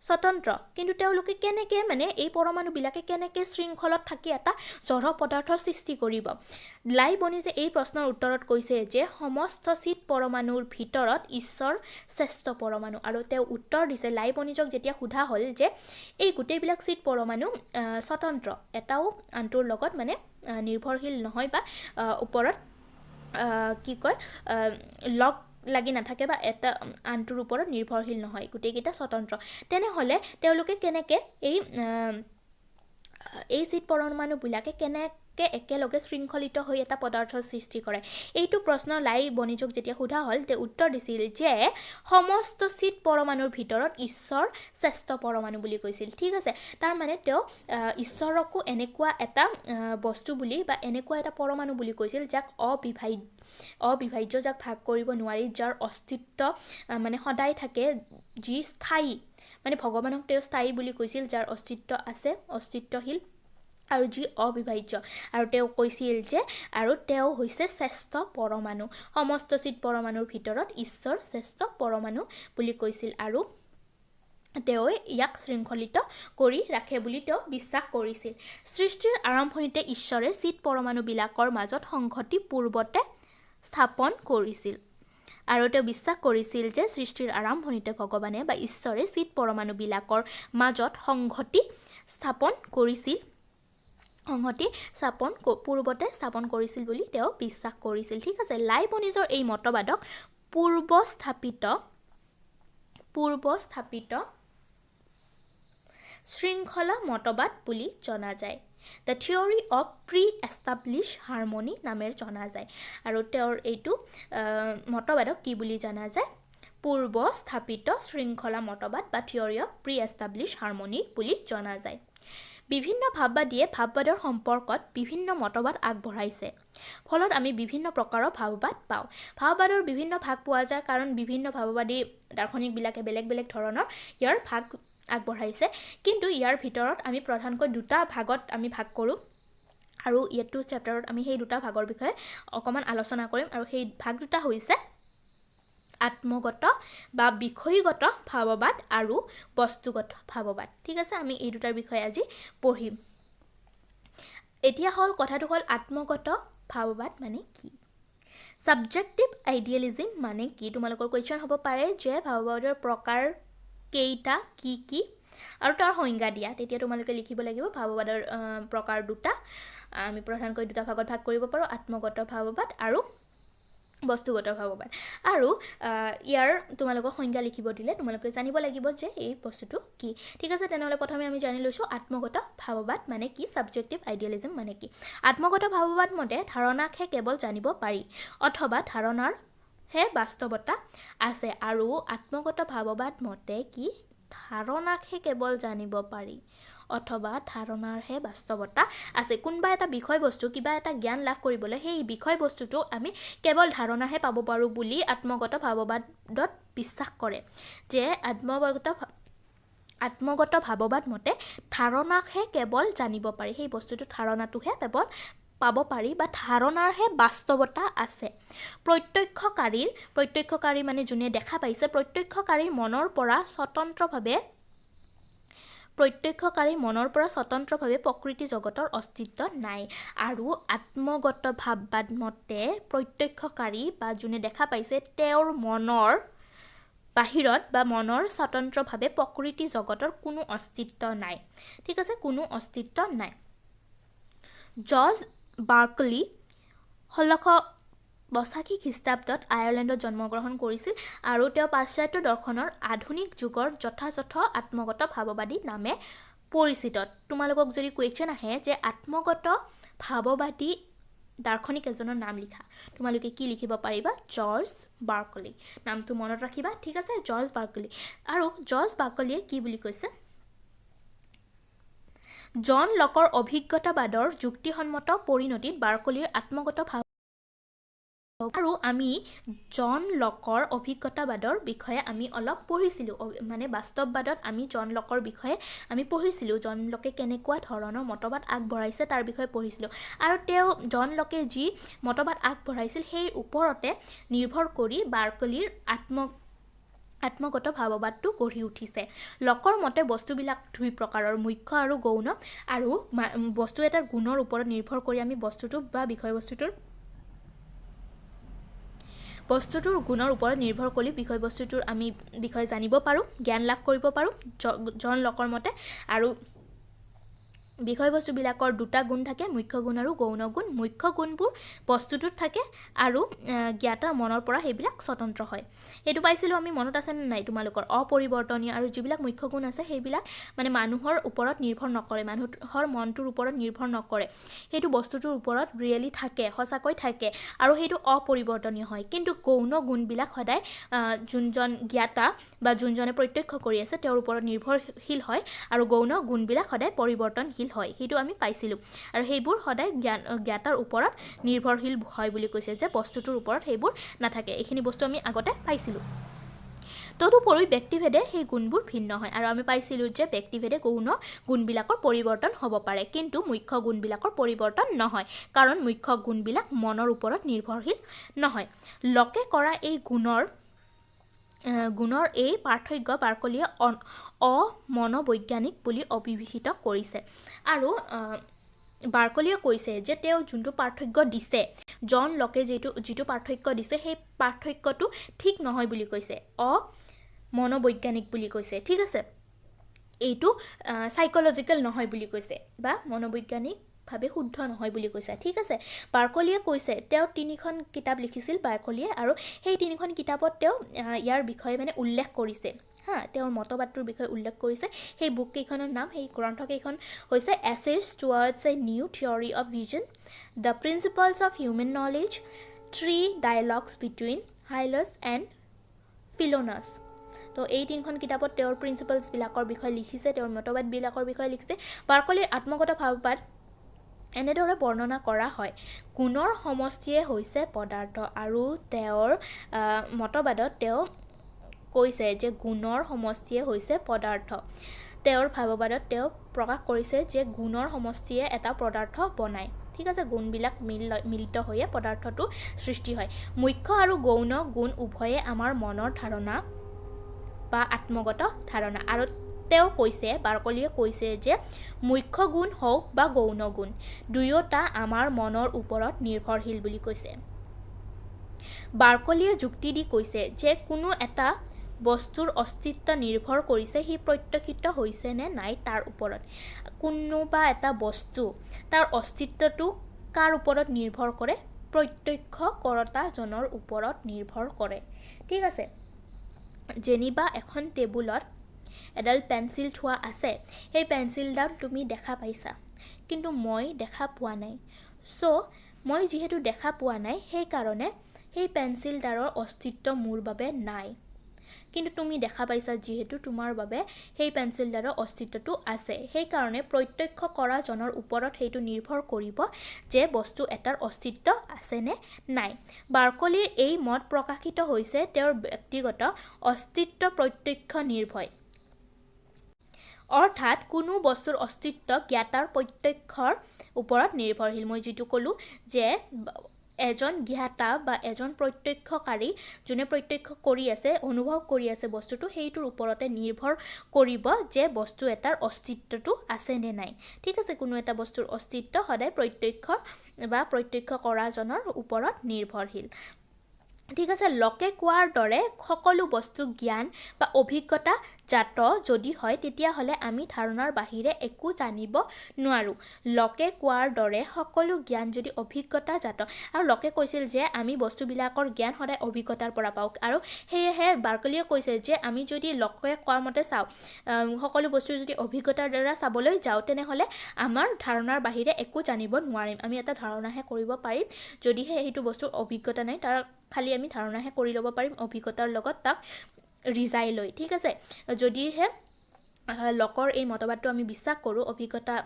স্বতন্ত্ৰ, কিন্তু তেওঁলোকে কেনেকৈ মানে এই পৰমাণুবিলাকে কেনেকৈ শৃংখলত থাকি এটা জড় পদাৰ্থৰ সৃষ্টি কৰিব। লাইবনিজে এই প্ৰশ্নৰ উত্তৰত কৈছে যে সমস্ত চিত পৰমাণুৰ ভিতৰত ঈশ্বৰ শ্ৰেষ্ঠ পৰমাণু। আৰু তেওঁ উত্তৰ দিছে, লাইবনিজক যেতিয়া সোধা হ'ল যে এই গোটেইবিলাক চিত পৰমাণু স্বতন্ত্ৰ, এটাও আনটোৰ লগত মানে নিৰ্ভৰশীল নহয় বা ওপৰত লগ লাগি নাথাকে বা এটা আনটোৰ ওপৰত নিৰ্ভৰশীল নহয়, গোটেইকেইটা স্বতন্ত্ৰ, তেনেহ'লে তেওঁলোকে কেনেকৈ এই চিত পৰমাণুবিলাকে কেনেকৈ একেলগে শৃংখলিত হৈ এটা পদাৰ্থৰ সৃষ্টি কৰে। এইটো প্ৰশ্ন লাইবনিজক যেতিয়া সোধা হ'ল, তেওঁ উত্তৰ দিছিল যে সমস্ত চিত পৰমাণুৰ ভিতৰত ঈশ্বৰ শ্ৰেষ্ঠ পৰমাণু বুলি কৈছিল। ঠিক আছে, তাৰমানে তেওঁ ঈশ্বৰকো এনেকুৱা এটা বস্তু বুলি বা এনেকুৱা এটা পৰমাণু বুলি কৈছিল যাক অবিভাজ্য, যাক ভাগ কৰিব নোৱাৰি, যাৰ অস্তিত্ব মানে সদায় থাকে, যি স্থায়ী, মানে ভগৱানক তেওঁ স্থায়ী বুলি কৈছিল, যাৰ অস্তিত্ব আছে, অস্তিত্বশীল, আৰু যি অবিভাজ্য। আৰু তেওঁ কৈছিল যে আৰু তেওঁ হৈছে শ্ৰেষ্ঠ পৰমাণু, সমস্ত চিত পৰমাণুৰ ভিতৰত ঈশ্বৰ শ্ৰেষ্ঠ পৰমাণু বুলি কৈছিল। আৰু তেওঁ ইয়াক শৃংখলিত কৰি ৰাখে বুলি তেওঁ বিশ্বাস কৰিছিল। সৃষ্টিৰ আৰম্ভণিতে ঈশ্বৰে চিত পৰমাণুবিলাকৰ মাজত সংহতি পূৰ্বতে স্থাপন কৰিছিল। আৰু তেওঁ বিশ্বাস কৰিছিল যে সৃষ্টিৰ আৰম্ভণিতে ভগৱানে বা ঈশ্বৰে চিত পৰমাণুবিলাকৰ মাজত সংহতি পূৰ্বতে স্থাপন কৰিছিল বুলি তেওঁ বিশ্বাস কৰিছিল। ঠিক আছে, লাইবনিজৰ এই মতবাদক পূৰ্বস্থাপিত শৃংখলা মতবাদ বুলি জনা যায়। The theory of pre-establish harmony নামেৰে জনা যায়। আৰু তেওঁৰ এইটো মতবাদক কি বুলি জনা যায়, পূৰ্বস্থাপিত শৃংখলা মতবাদ বা থিয়ৰী অফ প্ৰি-এষ্টাব্লিছ হাৰমনি বুলি জনা যায়। বিভিন্ন ভাৱবাদীয়ে ভাৱবাদৰ সম্পৰ্কত বিভিন্ন মতবাদ আগবঢ়াইছে, ফলত আমি বিভিন্ন প্ৰকাৰৰ ভাৱবাদ পাওঁ। ভাৱবাদৰ বিভিন্ন ভাগ পোৱা যায় কাৰণ বিভিন্ন ভাৱবাদী দাৰ্শনিকবিলাকে বেলেগ বেলেগ ধৰণৰ ইয়াৰ ভাগ আগবঢ়াইছে, কিন্তু ইয়াৰ ভিতৰত আমি প্ৰধানকৈ দুটা ভাগত আমি ভাগ কৰোঁ। আৰু এইটো চেপ্টাৰত আমি সেই দুটা ভাগৰ বিষয়ে অকণমান আলোচনা কৰিম। আৰু সেই ভাগ দুটা হৈছে আত্মগত বা বিষয়গত ভাৱবাদ আৰু বস্তুগত ভাৱবাদ। ঠিক আছে, আমি এই দুটাৰ বিষয়ে আজি পঢ়িম। এতিয়া কথাটো হ'ল আত্মগত ভাৱবাদ মানে কি, ছাবজেক্টিভ আইডিয়েলিজিম মানে কি। তোমালোকৰ কুৱেশ্যন হ'ব পাৰে যে ভাৱবাদৰ প্ৰকাৰ কেইটা, কি কি আৰু তাৰ সংজ্ঞা দিয়া তেতিয়া তোমালোকে লিখিব লাগিব ভাৱবাদৰ প্ৰকাৰ দুটা আমি প্ৰধানকৈ দুটা ভাগত ভাগ কৰিব পাৰোঁ আত্মগত ভাৱবাদ আৰু বস্তুগত ভাৱবাদ আৰু ইয়াৰ তোমালোকক সংজ্ঞা লিখিব দিলে তোমালোকে জানিব লাগিব যে এই বস্তুটো কি ঠিক আছে তেনেহ'লে প্ৰথমে আমি জানি লৈছোঁ আত্মগত ভাৱবাদ মানে কি সাবজেক্টিভ আইডিয়ালিজম মানে কি আত্মগত ভাৱবাদ মতে ধাৰণাকহে কেৱল জানিব পাৰি অথবা ধাৰণাৰ হে বাস্তৱতা আছে আৰু আত্মগত ভাৱবাদ মতে কি ধাৰণাকহে কেৱল জানিব পাৰি অথবা ধাৰণাৰহে বাস্তৱতা আছে কোনবা এটা বিষয়বস্তু কিবা এটা জ্ঞান লাভ কৰিবলৈ সেই বিষয়বস্তুটো আমি কেৱল ধাৰণাহে পাব পাৰোঁ বুলি আত্মগত ভাৱবাদত বিশ্বাস কৰে যে আত্মগত ভাৱবাদ মতে ধাৰণাকহে কেৱল জানিব পাৰি সেই বস্তুটো ধাৰণাটোহে কেৱল পাব পাৰি বা ধাৰণাৰহে বাস্তৱতা আছে প্ৰত্যক্ষকাৰী মানে যোনে দেখা পাইছে প্ৰত্যক্ষকাৰীৰ মনৰ পৰা স্বতন্ত্ৰভাৱে প্ৰকৃতি জগতৰ অস্তিত্ব নাই আৰু আত্মগত ভাৱবাদ মতে প্ৰত্যক্ষকাৰী বা যোনে দেখা পাইছে তেওঁৰ মনৰ বাহিৰত বা মনৰ স্বতন্ত্ৰভাৱে প্ৰকৃতি জগতৰ কোনো অস্তিত্ব নাই ঠিক আছে কোনো অস্তিত্ব নাই জৰ্জ বাৰ্কলি 1682 খ্ৰীষ্টাব্দত আয়াৰলেণ্ডত জন্মগ্ৰহণ কৰিছিল আৰু তেওঁ পাশ্চাত্য দৰ্শনৰ আধুনিক যুগৰ যথাযথ আত্মগত ভাৱবাদী নামে পৰিচিত তোমালোকক যদি কুৱেশ্যন আহে যে আত্মগত ভাৱবাদী দাৰ্শনিক এজনৰ নাম লিখা তোমালোকে কি লিখিব পাৰিবা জৰ্জ বাৰ্কলি নামটো মনত ৰাখিবা ঠিক আছে জৰ্জ বাৰ্কলি আৰু জৰ্জ বাৰ্কলিয়ে কি বুলি কৈছে জন লকৰ অভিজ্ঞতাবাদৰ যুক্তিসন্মত পৰিণতিত বাৰ্কলিৰ আত্মগত ভাৱ আৰু আমি জন লকৰ অভিজ্ঞতাবাদৰ বিষয়ে আমি অলপ পঢ়িছিলোঁ মানে বাস্তৱবাদত আমি জন লকৰ বিষয়ে আমি পঢ়িছিলোঁ জন লকে কেনেকুৱা ধৰণৰ মতবাদ আগবঢ়াইছে তাৰ বিষয়ে পঢ়িছিলোঁ আৰু তেওঁ জন লকে যি মতবাদ আগবঢ়াইছিল সেই ওপৰতে নিৰ্ভৰ কৰি বাৰ্কলিৰ আত্মগত ভাৱবাদটো গঢ়ি উঠিছে লকৰ মতে বস্তুবিলাক দুই প্ৰকাৰৰ মুখ্য আৰু গৌণ আৰু বস্তু এটাৰ গুণৰ ওপৰত নিৰ্ভৰ কৰি আমি বস্তুটো বা বিষয়বস্তুটোৰ গুণৰ ওপৰত নিৰ্ভৰ কৰি বিষয়বস্তুটোৰ আমি বিষয়ে জানিব পাৰোঁ জ্ঞান লাভ কৰিব পাৰোঁ জন লকৰ মতে আৰু বিষয়বস্তুবিলাকৰ দুটা গুণ থাকে মুখ্য গুণ আৰু গৌণ গুণ মুখ্য গুণবোৰ বস্তুটোত থাকে আৰু জ্ঞাতাৰ মনৰ পৰা সেইবিলাক স্বতন্ত্ৰ হয় এইটো পাইছিলোঁ আমি মনত আছে নে নাই তোমালোকৰ অপৰিৱৰ্তনীয় আৰু যিবিলাক মুখ্য গুণ আছে সেইবিলাক মানে মানুহৰ ওপৰত নিৰ্ভৰ নকৰে মানুহৰ মনটোৰ ওপৰত নিৰ্ভৰ নকৰে সেইটো বস্তুটোৰ ওপৰত ৰিয়েলি থাকে সঁচাকৈ থাকে আৰু সেইটো অপৰিৱৰ্তনীয় হয় কিন্তু গৌণ গুণবিলাক সদায় যোনজন জ্ঞাতা বা যোনজনে প্ৰত্যক্ষ কৰি আছে তেওঁৰ ওপৰত নিৰ্ভৰশীল হয় আৰু গৌণ গুণবিলাক সদায় পৰিৱৰ্তনশীল হয় সেইটো আমি পাইছিলোঁ আৰু সেইবোৰ সদায় জ্ঞাতাৰ ওপৰত নিৰ্ভৰশীল হয় বুলি কৈছে যে বস্তুটোৰ ওপৰত সেইবোৰ নাথাকে এইখিনি বস্তু আমি আগতে পাইছিলোঁ তদুপৰি ব্যক্তিভেদে সেই গুণবোৰ ভিন্ন হয় আৰু আমি পাইছিলোঁ যে ব্যক্তিভেদে গৌণ গুণবিলাকৰ পৰিৱৰ্তন হ'ব পাৰে কিন্তু মুখ্য গুণবিলাকৰ পৰিৱৰ্তন নহয় কাৰণ মুখ্য গুণবিলাক মনৰ ওপৰত নিৰ্ভৰশীল নহয় লকে কৰা এই গুণৰ এই পাৰ্থক্য বাৰ্কলিয়ে অমনোবৈজ্ঞানিক বুলি অভিহিত কৰিছে আৰু বাৰ্কলিয়ে কৈছে যে তেওঁ যোনটো পাৰ্থক্য দিছে জন লকে যিটো পাৰ্থক্য দিছে সেই পাৰ্থক্যটো ঠিক নহয় বুলি কৈছে অমনোবৈজ্ঞানিক বুলি কৈছে ঠিক আছে এইটো সাইকোলজিকেল নহয় বুলি কৈছে বা মনোবৈজ্ঞানিকভাৱে শুদ্ধ নহয় বুলি কৈছে ঠিক আছে বাৰ্কলিয়ে কৈছে তেওঁ 3খন কিতাপ লিখিছিল বাৰ্কলিয়ে আৰু সেই 3খন কিতাপত তেওঁ ইয়াৰ বিষয়ে মানে উল্লেখ কৰিছে তেওঁৰ মতবাদটোৰ বিষয়ে উল্লেখ কৰিছে সেই বুক কেইখনৰ নাম সেই গ্ৰন্থকেইখন হৈছে essay towards a new theory of vision the principles of human knowledge 3 dialogues between Hylas and Philonous তো এই 3খন কিতাপত তেওঁৰ প্ৰিন্সিপলছবিলাকৰ বিষয়ে লিখিছে তেওঁৰ মতবাদবিলাকৰ বিষয়ে লিখিছে বাৰ্কলিৰ আত্মগত ভাৱবাদ এনেদৰে বৰ্ণনা কৰা হয় গুণৰ সমষ্টিয়ে হৈছে পদাৰ্থ আৰু তেওঁৰ মতবাদত তেওঁ কৈছে যে গুণৰ সমষ্টিয়ে হৈছে পদাৰ্থ তেওঁৰ ভাৱবাদত তেওঁ প্ৰকাশ কৰিছে যে গুণৰ সমষ্টিয়ে এটা পদাৰ্থ বনায় ঠিক আছে গুণবিলাক মিলিত হৈয়ে পদাৰ্থটো সৃষ্টি হয় মুখ্য আৰু গৌণ গুণ উভয়ে আমাৰ মনৰ ধাৰণা বা আত্মগত ধাৰণা আৰু তেওঁ কৈছে বাৰ্কলিয়ে কৈছে যে মুখ্য গুণ হওক বা গৌণ গুণ দুয়োটা আমাৰ মনৰ ওপৰত নিৰ্ভৰশীল বুলি কৈছে বাৰ্কলিয়ে যুক্তি দি কৈছে যে কোনো এটা বস্তুৰ অস্তিত্ব নিৰ্ভৰ কৰিছে সি প্ৰত্যক্ষিত হৈছে নে নাই তাৰ ওপৰত কোনোবা এটা বস্তু তাৰ অস্তিত্বটো কাৰ ওপৰত নিৰ্ভৰ কৰে প্ৰত্যক্ষকৰ্তাজনৰ ওপৰত নিৰ্ভৰ কৰে ঠিক আছে যেনিবা এখন টেবুলত এডাল পেন্সিল থোৱা আছে সেই পেন্সিলডাল তুমি দেখা পাইছা কিন্তু মই দেখা পোৱা নাই সো মই যেহেতু দেখা পোৱা নাই সেই কাৰণে সেই পেন্সিলডালৰ অস্তিত্ব মোৰ বাবে নাই কিন্তু তুমি দেখা পাইছা যেহেতু তোমাৰ বাবে সেই পেন্সিলডালৰ অস্তিত্বটো আছে সেই কাৰণে প্ৰত্যক্ষ কৰা জনৰ ওপৰত সেইটো নিৰ্ভৰ কৰিব যে বস্তু এটাৰ অস্তিত্ব আছে নে নাই বাৰ্কলিৰ এই মত প্ৰকাশিত হৈছে তেওঁৰ ব্যক্তিগত অস্তিত্ব প্ৰত্যক্ষ নিৰ্ভয় অৰ্থাৎ কোনো বস্তুৰ অস্তিত্ব জ্ঞাতাৰ প্ৰত্যক্ষৰ ওপৰত নিৰ্ভৰশীল মই যেটো কলো যে এজন জ্ঞাতা বা এজন প্ৰত্যক্ষকাৰী যোনে প্ৰত্যক্ষ কৰি আছে অনুভৱ কৰি আছে বস্তুটো সেইটোৰ ওপৰতে নিৰ্ভৰ কৰিব যে বস্তু এটাৰ অস্তিত্বটো আছে নে নাই ঠিক আছে কোনো এটা বস্তুৰ অস্তিত্ব সদায় প্ৰত্যক্ষ বা প্ৰত্যক্ষ কৰা জনৰ ওপৰত নিৰ্ভৰশীল ঠিক আছে লকে কোৱাৰ দৰে সকলো বস্তু জ্ঞান বা অভিজ্ঞতা জাত যদি হয় তেতিয়া হলে আমি ধাৰণাৰ বাহিৰে একো জানিব নোৱাৰো লকে কোৱাৰ দৰে সকলো জ্ঞান যদি অভিজ্ঞতা জাত আৰু লকে কৈছিল যে আমি বস্তুবিলাকৰ জ্ঞান সদায় অভিজ্ঞতাৰ পৰা পাওঁ আৰু সেয়েহে বাৰ্কলিয়ে কৈছে যে আমি যদি লকে কোৱাৰ মতে চাওঁ সকলো বস্তু যদি অভিজ্ঞতাৰ দ্বাৰা চাবলৈ যাওঁ তেনেহলে আমাৰ ধাৰণাৰ বাহিৰে একো জানিব নোৱাৰিম আমি এটা ধাৰণাহে কৰিব পাৰিম যদিহে সেইটো বস্তুৰ অভিজ্ঞতা নাই তাৰ খালি আমি ধাৰণাহে কৰি ল'ব পাৰিম অভিজ্ঞতাৰ লগত তাক ৰিজাই লৈ ঠিক আছে যদিহে লকৰ এই মতবাদটো আমি বিশ্বাস কৰোঁ অভিজ্ঞতা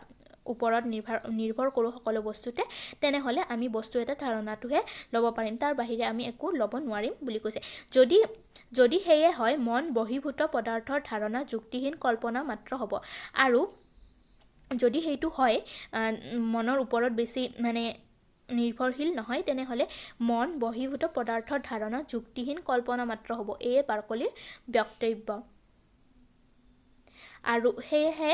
ওপৰত নিৰ্ভৰ কৰোঁ সকলো বস্তুতে তেনেহলে আমি বস্তু এটা ধাৰণাটোহে ল'ব পাৰিম তাৰ বাহিৰে আমি একো ল'ব নোৱাৰিম বুলি কৈছে যদি সেয়ে হয় মন বহিৰ্ভূত পদাৰ্থৰ ধাৰণা যুক্তিহীন কল্পনা মাত্ৰ হ'ব আৰু যদি সেইটো হয় মনৰ ওপৰত বেছি মানে নিৰ্ভৰশীল নহয় তেনেহলে মন বহিৰ্ভূত পদাৰ্থৰ ধাৰণা যুক্তিহীন কল্পনা মাত্ৰ হ'ব এয়ে বাৰ্কলিৰ বক্তব্য আৰু সেয়েহে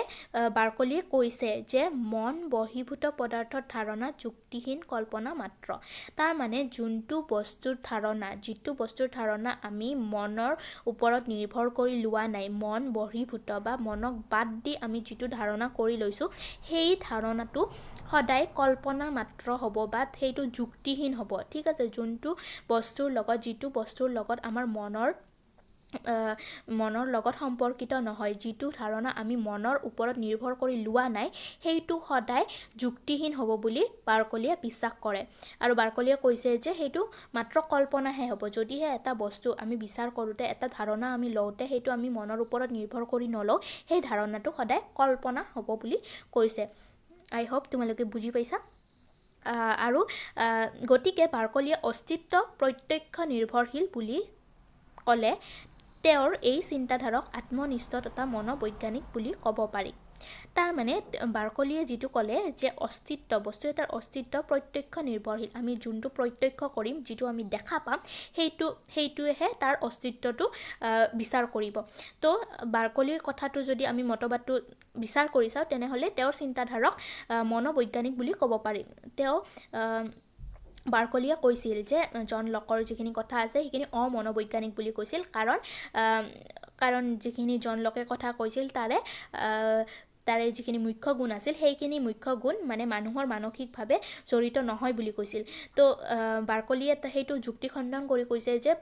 বাৰ্কলিয়ে কৈছে যে মন বহিৰ্ভূত পদাৰ্থৰ ধাৰণা যুক্তিহীন কল্পনা মাত্ৰ তাৰ মানে যোনটো বস্তুৰ ধাৰণা যিটো বস্তুৰ ধাৰণা আমি মনৰ ওপৰত নিৰ্ভৰ কৰি লোৱা নাই মন বহিৰ্ভূত বা মনক বাদ দি আমি যিটো ধাৰণা কৰি লৈছো সেই ধাৰণাটো সদায় কল্পনা মাত্ৰ হ'ব বা সেইটো যুক্তিহীন হ'ব ঠিক আছে যোনটো বস্তুৰ লগত যিটো বস্তুৰ লগত আমাৰ মনৰ লগত সম্পৰ্কিত নহয় যিটো ধাৰণা আমি মনৰ ওপৰত নিৰ্ভৰ কৰি লোৱা নাই সেইটো সদায় যুক্তিহীন হ'ব বুলি বাৰ্কলিয়ে বিশ্বাস কৰে আৰু বাৰ্কলিয়ে কৈছে যে সেইটো মাত্ৰ কল্পনাহে হ'ব যদিহে এটা বস্তু আমি বিচাৰ কৰোঁতে এটা ধাৰণা আমি লওঁতে সেইটো আমি মনৰ ওপৰত নিৰ্ভৰ কৰি নলওঁ সেই ধাৰণাটো সদায় কল্পনা হ'ব বুলি কৈছে আই হোপ তোমালোকে বুজি পাইছা আৰু গতিকে বাৰ্কলিয়ে অস্তিত্ব প্ৰত্যক্ষ নিৰ্ভৰশীল বুলি ক'লে তেওঁৰ এই চিন্তাধাৰক আত্মনিষ্ঠ তথা মনোবৈজ্ঞানিক বুলি ক'ব পাৰি তাৰ মানে বাৰ্কলিয়ে যিটো ক'লে যে অস্তিত্ব বস্তু এটাৰ অস্তিত্ব প্ৰত্যক্ষ নিৰ্ভৰশীল আমি যোনটো প্ৰত্যক্ষ কৰিম যিটো আমি দেখা পাম সেইটোৱেহে তাৰ অস্তিত্বটো বিচাৰ কৰিব তো বাৰ্কলিৰ কথাটো যদি আমি মতবাদটো বিচাৰ কৰি চাওঁ তেনেহ'লে তেওঁৰ চিন্তাধাৰক মনোবৈজ্ঞানিক বুলি ক'ব পাৰি তেওঁ বাৰ্কলিয়ে কৈছিল যে জন লকৰ যিখিনি কথা আছে সেইখিনি অমনোবৈজ্ঞানিক বুলি কৈছিল কাৰণ যিখিনি জন লকে কথা কৈছিল তাৰে যিখিনি মুখ্য গুণ আছিল সেইখিনি মুখ্য গুণ মানে মানুহৰ মানসিকভাৱে জড়িত নহয় বুলি কৈছিল তো বাৰ্কলিয়ে সেইটো যুক্তি খণ্ডন কৰি কৈছে যে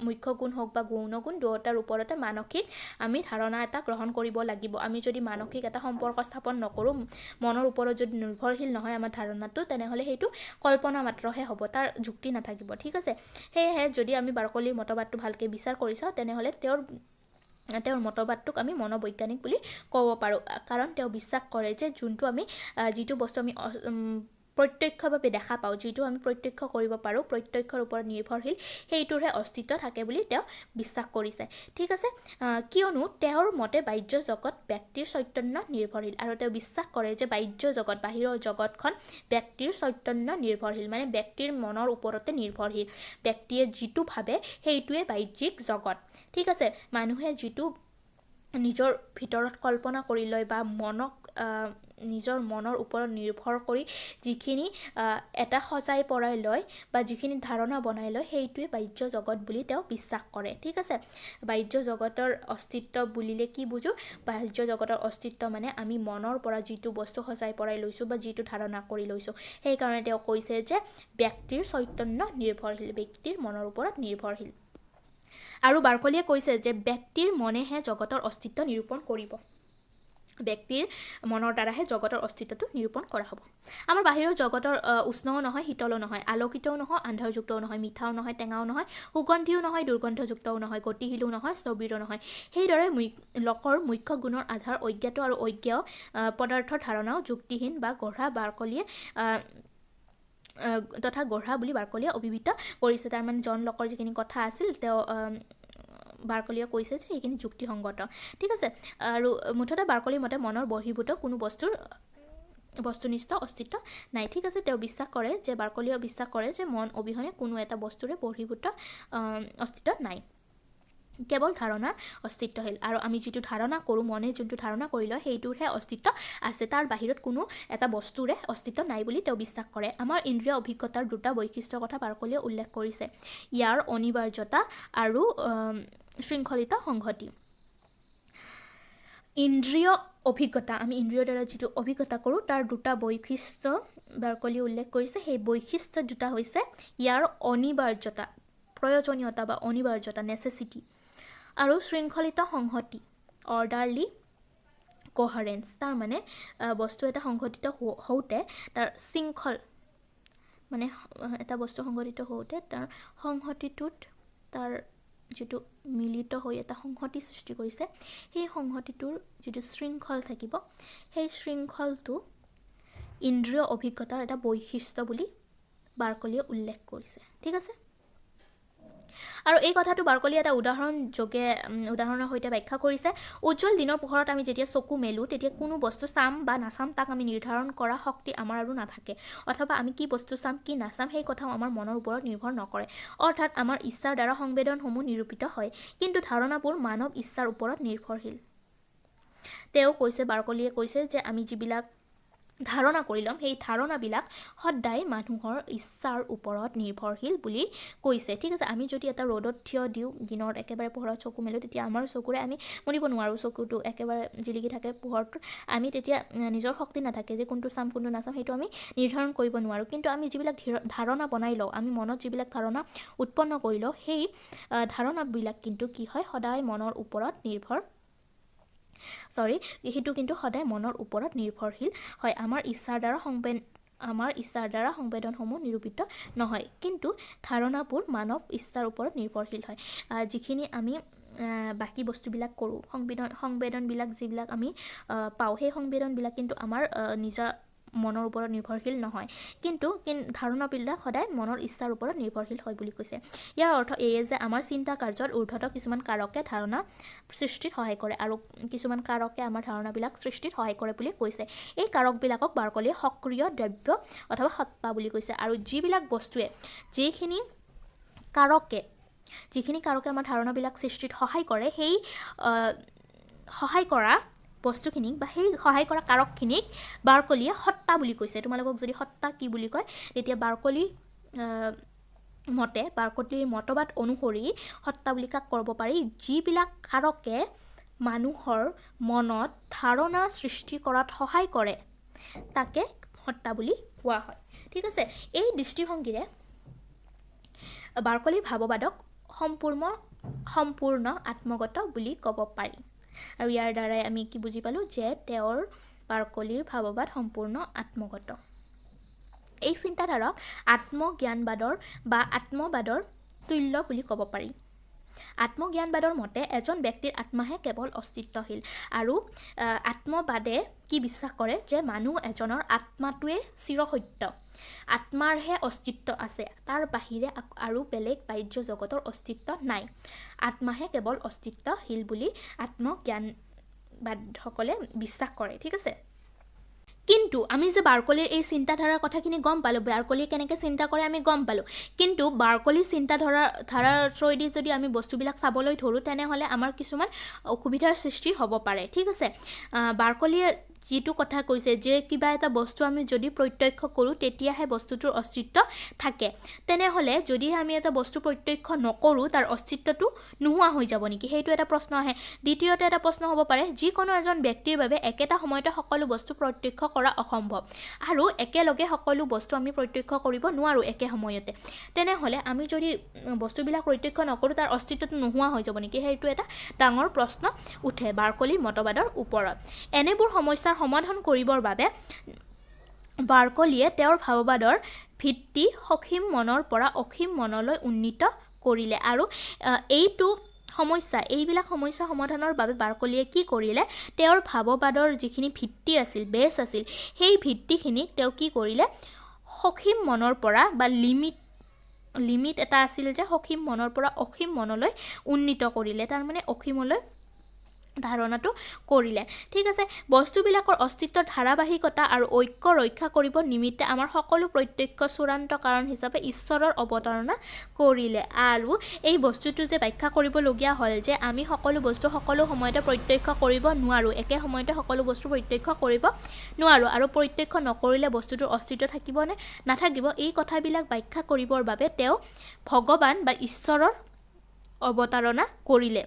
মুখ্য গুণ হওক বা গৌণ গুণ দুয়োটাৰ ওপৰতে মানসিক আমি ধাৰণা এটা গ্ৰহণ কৰিব লাগিব আমি যদি মানসিক এটা সম্পৰ্ক স্থাপন নকৰোঁ মনৰ ওপৰত যদি নিৰ্ভৰশীল নহয় আমাৰ ধাৰণাটো তেনেহ'লে সেইটো কল্পনা মাত্ৰহে হ'ব তাৰ যুক্তি নাথাকিব ঠিক আছে সেয়েহে যদি আমি বাৰ্কলিৰ মতবাদটো ভালকৈ বিচাৰ কৰি চাওঁ তেনেহ'লে তেওঁৰ মতবাদটোক আমি মনোবৈজ্ঞানিক বুলি ক'ব পাৰোঁ কাৰণ তেওঁ বিশ্বাস কৰে যে যিটো বস্তু আমি প্ৰত্যক্ষভাৱে দেখা পাওঁ যিটো আমি প্ৰত্যক্ষ কৰিব পাৰোঁ প্ৰত্যক্ষৰ ওপৰত নিৰ্ভৰশীল সেইটোৰহে অস্তিত্ব থাকে বুলি তেওঁ বিশ্বাস কৰিছে ঠিক আছে কিয়নো তেওঁৰ মতে বাহ্য জগত ব্যক্তিৰ চৈতন্য নিৰ্ভৰশীল আৰু তেওঁ বিশ্বাস কৰে যে বাহ্য জগত বাহিৰৰ জগতখন ব্যক্তিৰ চৈতন্য নিৰ্ভৰশীল মানে ব্যক্তিৰ মনৰ ওপৰতে নিৰ্ভৰশীল ব্যক্তিয়ে যিটো ভাবে সেইটোৱে বাহ্যিক জগত ঠিক আছে মানুহে যিটো নিজৰ ভিতৰত কল্পনা কৰি লয় বা মনক নিজৰ মনৰ ওপৰত নিৰ্ভৰ কৰি যিখিনি এটা সজাই পৰাই লয় বা যিখিনি ধাৰণা বনাই লয় সেইটোৱে বাহ্য জগত বুলি তেওঁ বিশ্বাস কৰে ঠিক আছে বাহ্য জগতৰ অস্তিত্ব বুলিলে কি বুজো বাহ্য জগতৰ অস্তিত্ব মানে আমি মনৰ পৰা যিটো বস্তু সজাই পৰাই লৈছোঁ বা যিটো ধাৰণা কৰি লৈছোঁ সেইকাৰণে তেওঁ কৈছে যে ব্যক্তিৰ চৈতন্য নিৰ্ভৰশীল ব্যক্তিৰ মনৰ ওপৰত নিৰ্ভৰশীল আৰু বাৰ্কলিয়ে কৈছে যে ব্যক্তিৰ মনেহে জগতৰ অস্তিত্ব নিৰূপণ কৰিব ব্যক্তিৰ মনৰ দ্বাৰাহে জগতৰ অস্তিত্বটো নিৰূপণ কৰা হ'ব আমাৰ বাহিৰৰ জগতৰ উষ্ণও নহয় শীতলো নহয় আলোকিতও নহয় আন্ধাৰযুক্তও নহয় মিঠাও নহয় টেঙাও নহয় সুগন্ধিও নহয় দুৰ্গন্ধযুক্তও নহয় গতিশীলো নহয় স্থবিৰো নহয় সেইদৰে লোকৰ মুখ্য গুণৰ আধাৰ অজ্ঞাত আৰু অজ্ঞ পদাৰ্থৰ ধাৰণাও যুক্তিহীন বা গঢ়া বাৰ্কলিয়ে তথা গঢ়া বুলি বাৰ্কলিয়ে অভিহিত কৰিছে তাৰমানে জন লোকৰ যিখিনি কথা আছিল তেওঁ বাৰ্কলিয়ে কৈছে যে সেইখিনি যুক্তিসংগত ঠিক আছে আৰু মুঠতে বাৰ্কলিৰ মতে মনৰ বহিৰ্ভূত কোনো বস্তুনিষ্ঠ অস্তিত্ব নাই ঠিক আছে তেওঁ বিশ্বাস কৰে যে বাৰ্কলিয়ে বিশ্বাস কৰে যে মন অবিহনে কোনো এটা বস্তুৰে বহিৰ্ভূত অস্তিত্ব নাই কেৱল ধাৰণা অস্তিত্বশীল আৰু আমি যিটো ধাৰণা কৰোঁ মনে যোনটো ধাৰণা কৰি লয় সেইটোৰহে অস্তিত্ব আছে তাৰ বাহিৰত কোনো এটা বস্তুৰে অস্তিত্ব নাই বুলি তেওঁ বিশ্বাস কৰে আমাৰ ইন্দ্ৰিয় অভিজ্ঞতাৰ দুটা বৈশিষ্ট্যৰ কথা বাৰ্কলিয়ে উল্লেখ কৰিছে ইয়াৰ অনিবাৰ্যতা আৰু শৃংখলিত সংহতি ইন্দ্ৰিয় অভিজ্ঞতা আমি ইন্দ্ৰিয়ৰ দ্বাৰা যিটো অভিজ্ঞতা কৰোঁ তাৰ দুটা বৈশিষ্ট্য বাৰ্কলিয়ে উল্লেখ কৰিছে সেই বৈশিষ্ট্য দুটা হৈছে ইয়াৰ অনিবাৰ্যতা প্ৰয়োজনীয়তা বা অনিবাৰ্যতা নেচেচিটি আৰু শৃংখলিত সংহতি অৰ্ডাৰলি কোহাৰেন্স তাৰ মানে বস্তু এটা সংঘটিত হওঁতে তাৰ শৃংখল মানে এটা বস্তু সংঘটিত হওঁতে তাৰ সংহতিটোত তাৰ যিটো মিলিত হৈ এটা সংহতি সৃষ্টি কৰিছে সেই সংহতিটোৰ যিটো শৃংখল থাকিব সেই শৃংখলটো ইন্দ্ৰিয় অভিজ্ঞতাৰ এটা বৈশিষ্ট্য বুলি বাৰ্কলিয়ে উল্লেখ কৰিছে ঠিক আছে আৰু এই কথাটো বাৰ্কলিয়ে এটা উদাহৰণৰ সৈতে ব্যাখ্যা কৰিছে উজ্জ্বল দিনৰ পোহৰত আমি যেতিয়া চকু মেলো তেতিয়া কোনো বস্তু চাম বা নাচাম তাক আমি নিৰ্ধাৰণ কৰা শক্তি আমাৰ আৰু নাথাকে অথবা আমি কি বস্তু চাম কি নাচাম সেই কথাও আমাৰ মনৰ ওপৰত নিৰ্ভৰ নকৰে অৰ্থাৎ আমাৰ ইচ্ছাৰ দ্বাৰা সংবেদনসমূহ নিৰূপিত হয় কিন্তু ধাৰণাবোৰ মানৱ ইচ্ছাৰ ওপৰত নিৰ্ভৰশীল তেওঁ কৈছে বাৰ্কলিয়ে কৈছে যে আমি যিবিলাক ধাৰণা কৰি ল'ম সেই ধাৰণাবিলাক সদায় মানুহৰ ইচ্ছাৰ ওপৰত নিৰ্ভৰশীল বুলি কৈছে ঠিক আছে আমি যদি এটা ৰ'দত থিয় দিওঁ দিনত একেবাৰে পোহৰত চকু মেলোঁ তেতিয়া আমাৰ চকুৰে আমি মনিব নোৱাৰোঁ চকুটো একেবাৰে জিলিকি থাকে পোহৰটো আমি তেতিয়া নিজৰ শক্তি নাথাকে যে কোনটো চাম কোনটো নাচাম সেইটো আমি নিৰ্ধাৰণ কৰিব নোৱাৰোঁ কিন্তু আমি যিবিলাক ধাৰণা বনাই লওঁ আমি মনত যিবিলাক ধাৰণা উৎপন্ন কৰি লওঁ সেই ধাৰণাবিলাক কিন্তু কি হয় সদায় মনৰ ওপৰত সেইটো কিন্তু সদায় মনৰ ওপৰত নিৰ্ভৰশীল হয় আমাৰ ইচ্ছাৰ দ্বাৰা সংবেদনসমূহ নিৰূপিত নহয় কিন্তু ধাৰণাবোৰ মানৱ ইচ্ছাৰ ওপৰত নিৰ্ভৰশীল হয় যিখিনি আমি বাকী বস্তুবিলাক কৰোঁ সংবেদনবিলাক যিবিলাক আমি পাওঁ সেই সংবেদনবিলাক কিন্তু আমাৰ নিজৰ মনৰ ওপৰত নিৰ্ভৰশীল নহয় কিন্তু ধাৰণাবিলাক সদায় মনৰ ইচ্ছাৰ ওপৰত নিৰ্ভৰশীল হয় বুলি কৈছে ইয়াৰ অৰ্থ এয়ে যে আমাৰ চিন্তা কাৰ্যত ঊৰ্ধ্বত কিছুমান কাৰকে ধাৰণা সৃষ্টিত সহায় কৰে আৰু কিছুমান কাৰকে আমাৰ ধাৰণাবিলাক সৃষ্টিত সহায় কৰে বুলি কৈছে এই কাৰকবিলাকক বাৰ্কলিয়ে সক্ৰিয় দ্ৰব্য অথবা সত্তা বুলি কৈছে আৰু যিবিলাক বস্তুৱে যিখিনি কাৰকে আমাৰ ধাৰণাবিলাক সৃষ্টিত সহায় কৰে সেই সহায় কৰা বস্তুখিনিক বা সেই সহায় কৰা কাৰকখিনিক বাৰ্কলিয়ে সত্তা বুলি কৈছে তোমালোকক যদি সত্তা কি বুলি কয় তেতিয়া বাৰ্কলিৰ মতবাদ অনুসৰি সত্তা বুলি কাক কৰিব পাৰি যিবিলাক কাৰকে মানুহৰ মনত ধাৰণা সৃষ্টি কৰাত সহায় কৰে তাকে সত্তা বুলি কোৱা হয় ঠিক আছে এই দৃষ্টিভংগীৰে বাৰ্কলিৰ ভাৱবাদক সম্পূৰ্ণ আত্মগত বুলি ক'ব পাৰি আৰু ইয়াৰ দ্বাৰাই আমি কি বুজি পালোঁ যে তেওঁৰ বাৰ্কলিৰ ভাৱবাদ সম্পূৰ্ণ আত্মগত এই চিন্তাধাৰাক আত্মজ্ঞানবাদৰ বা আত্মবাদৰ তুল্য বুলি ক'ব পাৰি আত্মজ্ঞানবাদৰ মতে এজন ব্যক্তিৰ আত্মাহে কেৱল অস্তিত্বশীল আৰু আত্মবাদে কি বিশ্বাস কৰে যে মানুহ এজনৰ আত্মাটোৱে চিৰসত্য আত্মাৰহে অস্তিত্ব আছে তাৰ বাহিৰে আৰু বেলেগ বাহ্য জগতৰ অস্তিত্ব নাই আত্মাহে কেৱল অস্তিত্বশীল বুলি আত্মজ্ঞানবাদসকলে বিশ্বাস কৰে ঠিক আছে কিন্তু আমি যে বাৰ্কলিৰ এই চিন্তাধাৰাৰ কথাখিনি গম পালোঁ বাৰ্কলিয়ে কেনেকৈ চিন্তা কৰে আমি গম পালোঁ কিন্তু বাৰ্কলিৰ চিন্তাধাৰাৰ থ্ৰুৱেদি যদি আমি বস্তুবিলাক চাবলৈ ধৰোঁ তেনেহ'লে আমাৰ কিছুমান অসুবিধাৰ সৃষ্টি হ'ব পাৰে ঠিক আছে বাৰ্কলিয়ে যিটো কথা কৈছে যে কিবা এটা বস্তু আমি যদি প্ৰত্যক্ষ কৰোঁ তেতিয়াহে বস্তুটোৰ অস্তিত্ব থাকে তেনেহ'লে যদি আমি এটা বস্তু প্ৰত্যক্ষ নকৰোঁ তাৰ অস্তিত্বটো নোহোৱা হৈ যাব নেকি সেইটো এটা প্ৰশ্ন আহে দ্বিতীয়তে এটা প্ৰশ্ন হ'ব পাৰে যিকোনো এজন ব্যক্তিৰ বাবে একেটা সময়তে সকলো বস্তু প্ৰত্যক্ষ কৰা অসম্ভৱ আৰু একেলগে সকলো বস্তু আমি প্ৰত্যক্ষ কৰিব নোৱাৰোঁ একে সময়তে তেনেহ'লে আমি যদি বস্তুবিলাক প্ৰত্যক্ষ নকৰোঁ তাৰ অস্তিত্বটো নোহোৱা হৈ যাব নেকি সেইটো এটা ডাঙৰ প্ৰশ্ন উঠে বাৰ্কলিৰ মতবাদৰ ওপৰত এনেবোৰ সমস্যাৰ সমাধান কৰিবৰ বাবে বাৰ্কলিয়ে তেওঁৰ ভাৱবাদৰ ভিত্তি সসীম মনৰ পৰা অসীম মনলৈ উন্নীত কৰিলে আৰু এইবিলাক সমস্যা সমাধানৰ বাবে বাৰ্কলিয়ে কি কৰিলে তেওঁৰ ভাৱবাদৰ যিখিনি ভিত্তি আছিল বেছ আছিল সেই ভিত্তিখিনিক তেওঁ কি কৰিলে সসীম মনৰ পৰা বা লিমিট এটা আছিল যে সসীম মনৰ পৰা অসীম মনলৈ উন্নীত কৰিলে তাৰমানে অসীমলৈ ধাৰণাটো কৰিলে ঠিক আছে বস্তুবিলাকৰ অস্তিত্বৰ ধাৰাবাহিকতা আৰু ঐক্য ৰক্ষা কৰিব নিমিত্তে আমাৰ সকলো প্ৰত্যক্ষ চূড়ান্ত কাৰণ হিচাপে ঈশ্বৰৰ অৱতাৰণা কৰিলে আৰু এই বস্তুটো যে ব্যাখ্যা কৰিবলগীয়া হ'ল যে আমি সকলো বস্তু সকলো সময়তে প্ৰত্যক্ষ কৰিব নোৱাৰোঁ একে সময়তে সকলো বস্তু প্ৰত্যক্ষ কৰিব নোৱাৰোঁ আৰু প্ৰত্যক্ষ নকৰিলে বস্তুটোৰ অস্তিত্ব থাকিব নে নাথাকিব এই কথাবিলাক ব্যাখ্যা কৰিবৰ বাবে তেওঁ ভগৱান বা ঈশ্বৰৰ অৱতাৰণা কৰিলে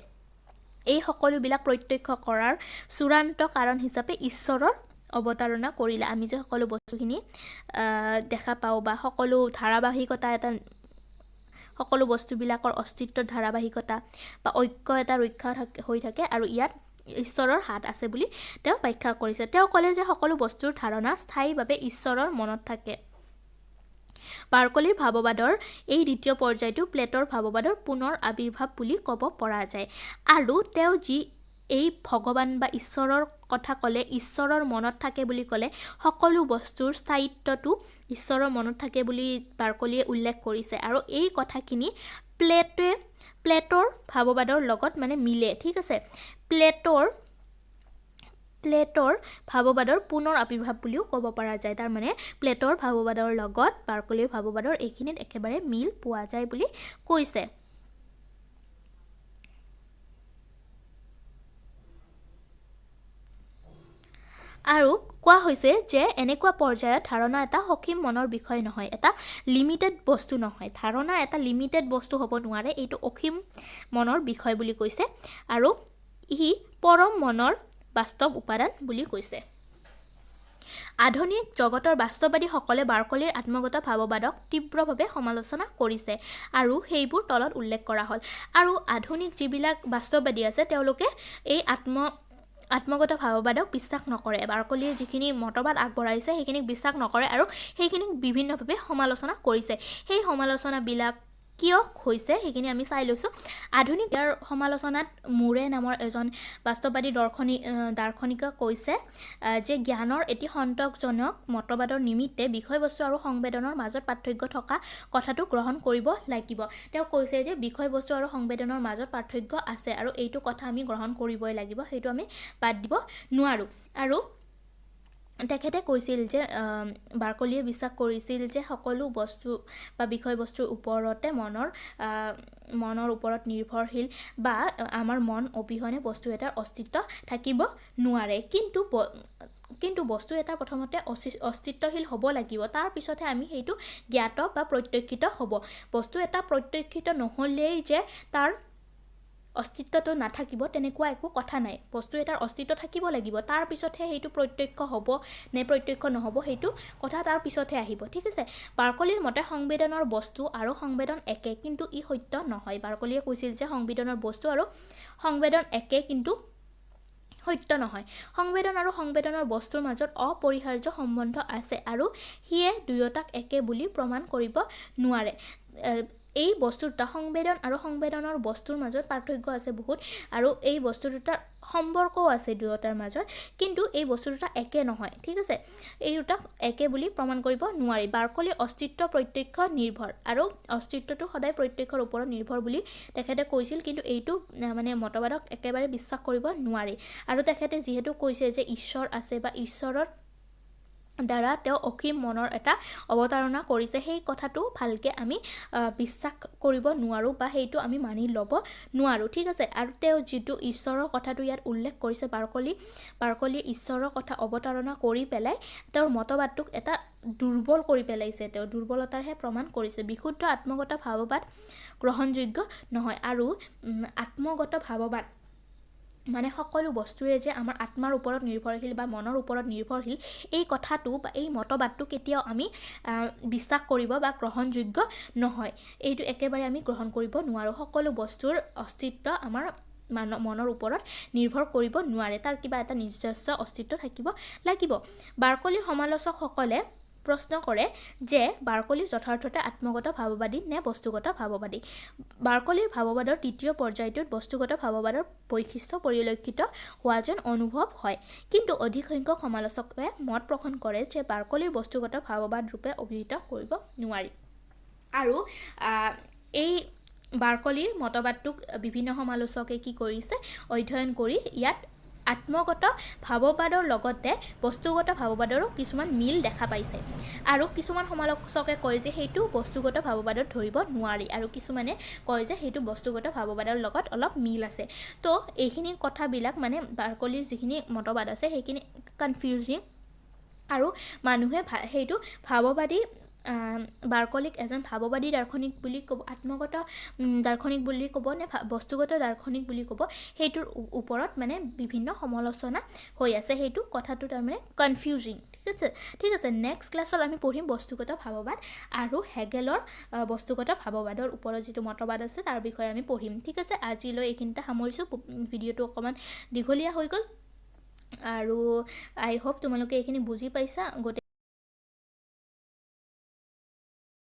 এই সকলোবিলাক প্ৰত্যক্ষ কৰাৰ চূড়ান্ত কাৰণ হিচাপে ঈশ্বৰৰ অৱতাৰণা কৰিলে আমি যে সকলো বস্তুখিনি দেখা পাওঁ বা সকলো ধাৰাবাহিকতা এটা সকলো বস্তুবিলাকৰ অস্তিত্বৰ ধাৰাবাহিকতা বা ঐক্য এটা ৰক্ষা হৈ থাকে আৰু ইয়াত ঈশ্বৰৰ হাত আছে বুলি তেওঁ ব্যাখ্যা কৰিছে তেওঁ ক'লে যে সকলো বস্তুৰ ধাৰণা স্থায়ীভাৱে ঈশ্বৰৰ মনত থাকে বাৰ্কলিৰ ভাৱবাদৰ এই দ্বিতীয় পৰ্যায়টো প্লেটৰ ভাৱবাদৰ পুনৰ আবিৰ্ভাৱ বুলি ক'ব পৰা যায় আৰু তেওঁ যি এই ভগৱান বা ঈশ্বৰৰ কথা ক'লে ঈশ্বৰৰ মনত থাকে বুলি ক'লে সকলো বস্তুৰ স্থায়িত্বটো ঈশ্বৰৰ মনত থাকে বুলি বাৰ্কলিয়ে উল্লেখ কৰিছে আৰু এই কথাখিনি প্লেটৰ ভাৱবাদৰ লগত মানে মিলে ঠিক আছে প্লেটৰ ভাৱবাদৰ পুনৰ আবিৰ্ভাৱ বুলিও ক'ব পৰা যায় তাৰমানে প্লেটৰ ভাৱবাদৰ লগত বাৰ্কলিৰ ভাৱবাদৰ এইখিনিত একেবাৰে মিল পোৱা যায় বুলি কৈছে আৰু কোৱা হৈছে যে এনেকুৱা পৰ্যায়ত ধাৰণা এটা সসীম মনৰ বিষয় নহয় এটা লিমিটেড বস্তু নহয় ধাৰণা এটা লিমিটেড বস্তু হ'ব নোৱাৰে এইটো অসীম মনৰ বিষয় বুলি কৈছে আৰু ই পৰম মনৰ বাস্তৱ উপাদান বুলি কৈছে আধুনিক জগতৰ বাস্তৱবাদীসকলে বাৰ্কলিৰ আত্মগত ভাৱবাদক তীব্ৰভাৱে সমালোচনা কৰিছে আৰু সেইবোৰ তলত উল্লেখ কৰা হ'ল আৰু আধুনিক যিবিলাক বাস্তৱবাদী আছে তেওঁলোকে এই আত্মগত ভাৱবাদক বিশ্বাস নকৰে বাৰ্কলিয়ে যিখিনি মতবাদ আগবঢ়াইছে সেইখিনিক বিশ্বাস নকৰে আৰু সেইখিনিক বিভিন্নভাৱে সমালোচনা কৰিছে সেই সমালোচনাবিলাক কিয় হৈছে সেইখিনি আমি চাই লৈছোঁ আধুনিক ইয়াৰ সমালোচনাত মুৰে নামৰ এজন বাস্তৱবাদী দাৰ্শনিকে কৈছে যে জ্ঞানৰ এটি সন্তোষজনক মতবাদৰ নিমিত্তে বিষয়বস্তু আৰু সংবেদনৰ মাজত পাৰ্থক্য থকা কথাটো গ্ৰহণ কৰিব লাগিব তেওঁ কৈছে যে বিষয়বস্তু আৰু সংবেদনৰ মাজত পাৰ্থক্য আছে আৰু এইটো কথা আমি গ্ৰহণ কৰিবই লাগিব সেইটো আমি বাদ দিব নোৱাৰোঁ আৰু তেখেতে কৈছিল যে বাৰ্কলিয়ে বিশ্বাস কৰিছিল যে সকলো বস্তু বা বিষয়বস্তুৰ ওপৰতে মনৰ ওপৰত নিৰ্ভৰশীল বা আমাৰ মন অবিহনে বস্তু এটাৰ অস্তিত্ব থাকিব নোৱাৰে কিন্তু বস্তু এটা প্ৰথমতে অস্তিত্বশীল হ'ব লাগিব তাৰ পিছতহে আমি সেইটো জ্ঞাত বা প্ৰত্যক্ষিত হ'ব বস্তু এটা প্ৰত্যক্ষিত নহ'লেই যে তাৰ অস্তিত্বটো নাথাকিব তেনেকুৱা একো কথা নাই বস্তু এটাৰ অস্তিত্ব থাকিব লাগিব তাৰ পিছতহে সেইটো প্ৰত্যক্ষ হ'ব নে প্ৰত্যক্ষ নহ'ব সেইটো কথা তাৰ পিছতহে আহিব ঠিক আছে বাৰ্কলিৰ মতে সংবেদনৰ বস্তু আৰু সংবেদন একে কিন্তু ই সত্য নহয় বাৰ্কলিয়ে কৈছিল যে সংবেদনৰ বস্তু আৰু সংবেদন একে কিন্তু সত্য নহয় সংবেদন আৰু সংবেদনৰ বস্তুৰ মাজত অপৰিহাৰ্য সম্বন্ধ আছে আৰু সিয়ে দুয়োটাক একে বুলি প্ৰমাণ কৰিব নোৱাৰে এই বস্তু দুটা সংবেদন আৰু সংবেদনৰ বস্তুৰ মাজত পাৰ্থক্য আছে বহুত আৰু এই বস্তু দুটাৰ সম্পৰ্কও আছে দুয়োটাৰ মাজত কিন্তু এই বস্তু দুটা একে নহয় ঠিক আছে এই দুটা একে বুলি প্ৰমাণ কৰিব নোৱাৰি বাৰ্কলিৰ অস্তিত্ব প্ৰত্যক্ষ নিৰ্ভৰ আৰু অস্তিত্বটো সদায় প্ৰত্যক্ষৰ ওপৰত নিৰ্ভৰ বুলি তেখেতে কৈছিল কিন্তু এইটো মানে মতবাদক একেবাৰে বিশ্বাস কৰিব নোৱাৰি আৰু তেখেতে যিহেতু কৈছে যে ঈশ্বৰ আছে বা ঈশ্বৰৰ দ্বাৰা তেওঁ অসীম মনৰ এটা অৱতাৰণা কৰিছে সেই কথাটো ভালকৈ আমি বিশ্বাস কৰিব নোৱাৰোঁ বা সেইটো আমি মানি ল'ব নোৱাৰোঁ ঠিক আছে আৰু তেওঁ যিটো ঈশ্বৰৰ কথাটো ইয়াত উল্লেখ কৰিছে বাৰ্কলিয়ে ঈশ্বৰৰ কথা অৱতাৰণা কৰি পেলাই তেওঁৰ মতবাদটোক এটা দুৰ্বল কৰি পেলাইছে তেওঁ দুৰ্বলতাৰহে প্ৰমাণ কৰিছে বিশুদ্ধ আত্মগত ভাৱবাদ গ্ৰহণযোগ্য নহয় আৰু আত্মগত ভাৱবাদ মানে সকলো বস্তুৱে যে আমাৰ আত্মাৰ ওপৰত নিৰ্ভৰশীল বা মনৰ ওপৰত নিৰ্ভৰশীল এই কথাটো বা এই মতবাদটো কেতিয়াও আমি বিশ্বাস কৰিব বা গ্ৰহণযোগ্য নহয় এইটো একেবাৰে আমি গ্ৰহণ কৰিব নোৱাৰোঁ সকলো বস্তুৰ অস্তিত্ব আমাৰ মনৰ ওপৰত নিৰ্ভৰ কৰিব নোৱাৰে তাৰ কিবা এটা নিজস্ব অস্তিত্ব থাকিব লাগিব বাৰ্কলিৰ সমালোচকসকলে প্ৰশ্ন কৰে যে বাৰ্কলি যথাৰ্থতে আত্মগত ভাৱবাদী নে বস্তুগত ভাৱবাদী বাৰ্কলিৰ ভাৱবাদৰ তৃতীয় পৰ্যায়টোত বস্তুগত ভাৱবাদৰ বৈশিষ্ট্য পৰিলক্ষিত হোৱা যেন অনুভৱ হয় কিন্তু অধিক সংখ্যক সমালোচকে মত পোষণ কৰে যে বাৰ্কলিৰ বস্তুগত ভাৱবাদ ৰূপে অভিহিত কৰিব নোৱাৰি আৰু এই বাৰ্কলিৰ মতবাদটোক বিভিন্ন সমালোচকে কি কৰিছে অধ্যয়ন কৰি ইয়াত আত্মগত ভাৱবাদৰ লগতে বস্তুগত ভাৱবাদৰো কিছুমান মিল দেখা পাইছে আৰু কিছুমান সমালোচকে কয় যে সেইটো বস্তুগত ভাৱবাদত ধৰিব নোৱাৰি আৰু কিছুমানে কয় যে সেইটো বস্তুগত ভাৱবাদৰ লগত অলপ মিল আছে তো এইখিনি কথাবিলাক মানে বাৰ্কলিৰ যিখিনি মতবাদ আছে সেইখিনি কনফিউজিং আৰু মানুহে সেইটো ভাৱবাদী বাৰ্কলিক এজন ভাৱবাদী দাৰ্শনিক বুলি ক'ব আত্মগত দাৰ্শনিক বুলি ক'ব নে বস্তুগত দাৰ্শনিক বুলি ক'ব সেইটোৰ ওপৰত মানে বিভিন্ন সমালোচনা হৈ আছে সেইটো কথাটো তাৰমানে কনফিউজিং ঠিক আছে নেক্সট ক্লাছত আমি পঢ়িম বস্তুগত ভাৱবাদ আৰু হেগেলৰ বস্তুগত ভাৱবাদৰ ওপৰত যিটো মতবাদ আছে তাৰ বিষয়ে আমি পঢ়িম ঠিক আছে আজিলৈ এইখিনিতে সামৰিছোঁ ভিডিঅ'টো অকণমান দীঘলীয়া হৈ গ'ল আৰু আই হোপ তোমালোকে এইখিনি বুজি পাইছা